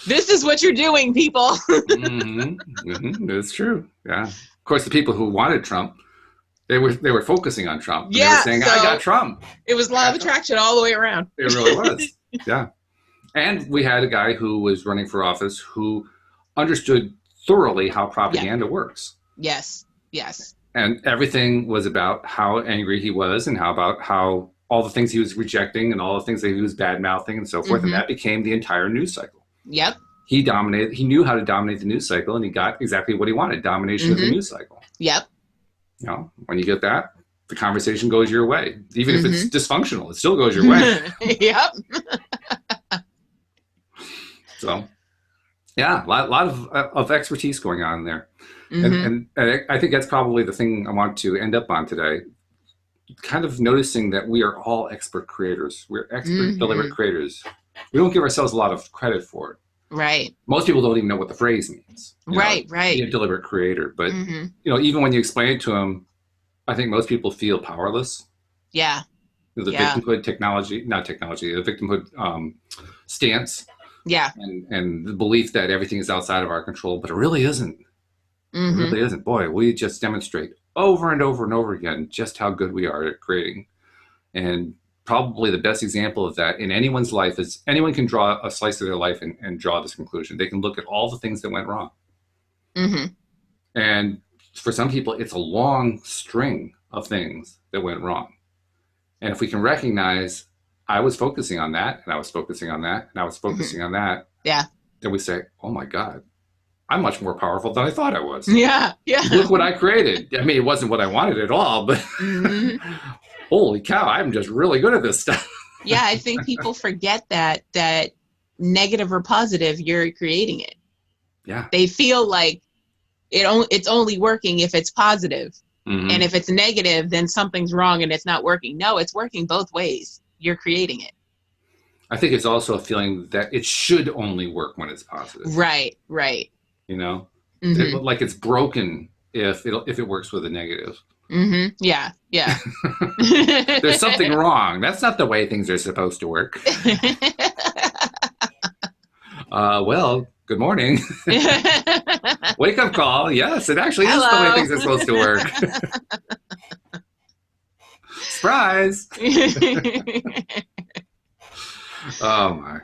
This is what you're doing, people. It's true. Yeah. Of course, the people who wanted Trump, they were focusing on Trump. Yeah, they were saying, I got Trump. It was law of attraction all the way around. It really was. Yeah. And we had a guy who was running for office who understood thoroughly how propaganda works. Yes. Yes. And everything was about how angry he was and how all the things he was rejecting and all the things that he was bad mouthing and so forth. And that became the entire news cycle. Yep. He knew how to dominate the news cycle, and he got exactly what he wanted, domination of the news cycle. Yep. You know, when you get that, the conversation goes your way. Even if it's dysfunctional, it still goes your way. Yep. So, yeah, a lot of expertise going on there. And I think that's probably the thing I want to end up on today. Kind of noticing that we are all expert creators. We're expert deliberate creators. We don't give ourselves a lot of credit for it. Right. Most people don't even know what the phrase means. Right. Be a deliberate creator. But, you know, even when you explain it to them, I think most people feel powerless. Yeah. The victimhood the victimhood stance. Yeah. And the belief that everything is outside of our control, but it really isn't. It really isn't. Boy, we just demonstrate over and over and over again just how good we are at creating. And probably the best example of that in anyone's life is anyone can draw a slice of their life and draw this conclusion. They can look at all the things that went wrong. And for some people, it's a long string of things that went wrong. And if we can recognize, I was focusing on that, and I was focusing on that, and I was focusing on that, then we say, oh my God, I'm much more powerful than I thought I was. Yeah. Look what I created. I mean, it wasn't what I wanted at all, but holy cow, I'm just really good at this stuff. Yeah, I think people forget that negative or positive, you're creating it. Yeah. They feel like it's only working if it's positive. And if it's negative, then something's wrong and it's not working. No, it's working both ways. You're creating it. I think it's also a feeling that it should only work when it's positive. Right. You know, like it's broken if it works with a negative. Yeah. There's something wrong. That's not the way things are supposed to work. Well, good morning. Wake up call. Yes, it actually is the way things are supposed to work. Surprise. Oh my.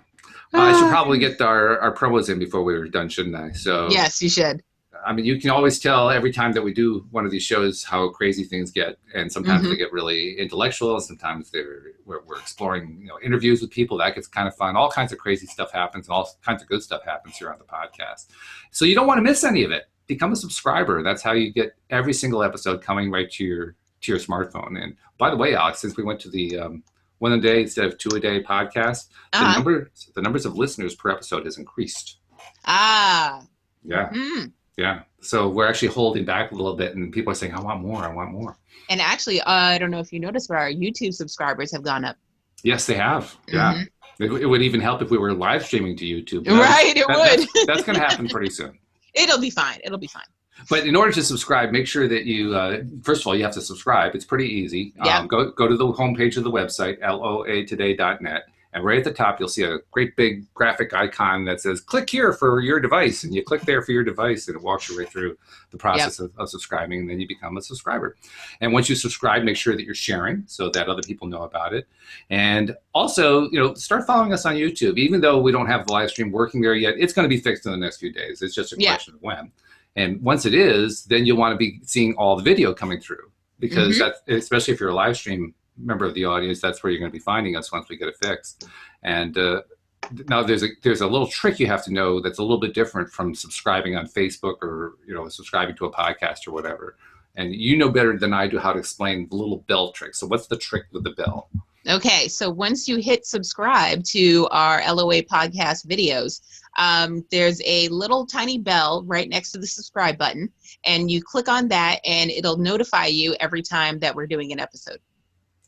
I should probably get our promos in before we were done, shouldn't I? So yes, you should. I mean, you can always tell every time that we do one of these shows how crazy things get, and sometimes they get really intellectual. Sometimes we're exploring interviews with people. That gets kind of fun. All kinds of crazy stuff happens, and all kinds of good stuff happens here on the podcast. So you don't want to miss any of it. Become a subscriber. That's how you get every single episode coming right to your smartphone. And by the way, Alyx, since we went to the one a day instead of two a day podcast, the numbers of listeners per episode has increased. Yeah. Yeah. So we're actually holding back a little bit, and people are saying, I want more. And actually, I don't know if you noticed, but our YouTube subscribers have gone up. Yes, they have. Yeah. It would even help if we were live streaming to YouTube. Right, it would. That's going to happen pretty soon. It'll be fine. But in order to subscribe, make sure that you, first of all, you have to subscribe. It's pretty easy. Go to the homepage of the website, loatoday.net. And right at the top, you'll see a great big graphic icon that says, click here for your device. And you click there for your device, and it walks you right through the process of subscribing. And then you become a subscriber. And once you subscribe, make sure that you're sharing so that other people know about it. And also, start following us on YouTube. Even though we don't have the live stream working there yet, it's going to be fixed in the next few days. It's just a question of when. And once it is, then you'll want to be seeing all the video coming through. Because that's, especially if you're a live stream member of the audience, that's where you're going to be finding us once we get it fixed. And now there's a little trick you have to know that's a little bit different from subscribing on Facebook or subscribing to a podcast or whatever. And you know better than I do how to explain the little bell trick. So what's the trick with the bell? Okay, so once you hit subscribe to our LOA podcast videos, there's a little tiny bell right next to the subscribe button, and you click on that, and it'll notify you every time that we're doing an episode.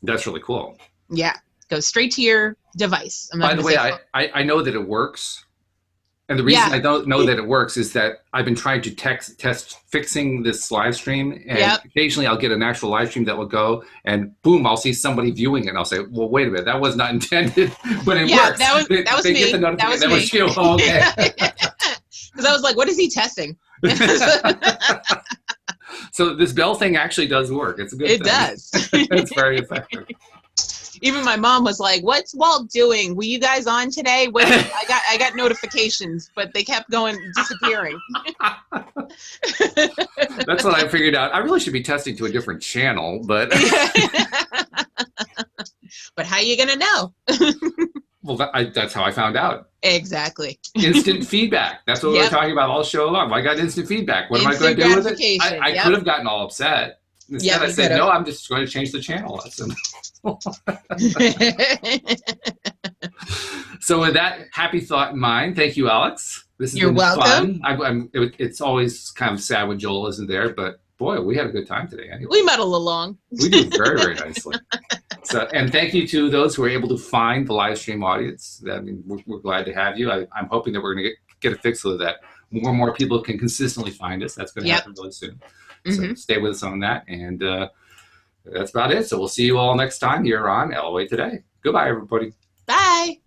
That's really cool. Yeah, go straight to your device. By the way, I know that it works. And the reason I don't know that it works is that I've been trying to test fixing this live stream, and occasionally I'll get an actual live stream that will go, and boom, I'll see somebody viewing it, and I'll say, "Well, wait a minute, that was not intended," but it works. That was me. Get the notification. That was you. Oh, okay. Because I was like, "What is he testing?" So this bell thing actually does work. It's a good thing. It does. It's very effective. Even my mom was like, "What's Walt doing? Were you guys on today?" I got notifications, but they kept disappearing. That's what I figured out. I really should be testing to a different channel, but but how are you gonna know? Well, that's how I found out. Exactly. Instant feedback. That's what we're talking about all show long. I got instant feedback. What am I going to do with it? I could have gotten all upset. Instead, I said, no, I'm just going to change the channel. So with that happy thought in mind, thank you, Alyx. This has You're been welcome. fun. It's always kind of sad when Joel isn't there, but boy, we had a good time today. Anyway. We muddle along. We do very, very nicely. So, and thank you to those who were able to find the live stream audience. I mean, we're glad to have you. I'm hoping that we're going to get a fix so that more and more people can consistently find us. That's going to happen really soon. So stay with us on that. And that's about it. So we'll see you all next time here on LOA Today. Goodbye, everybody. Bye.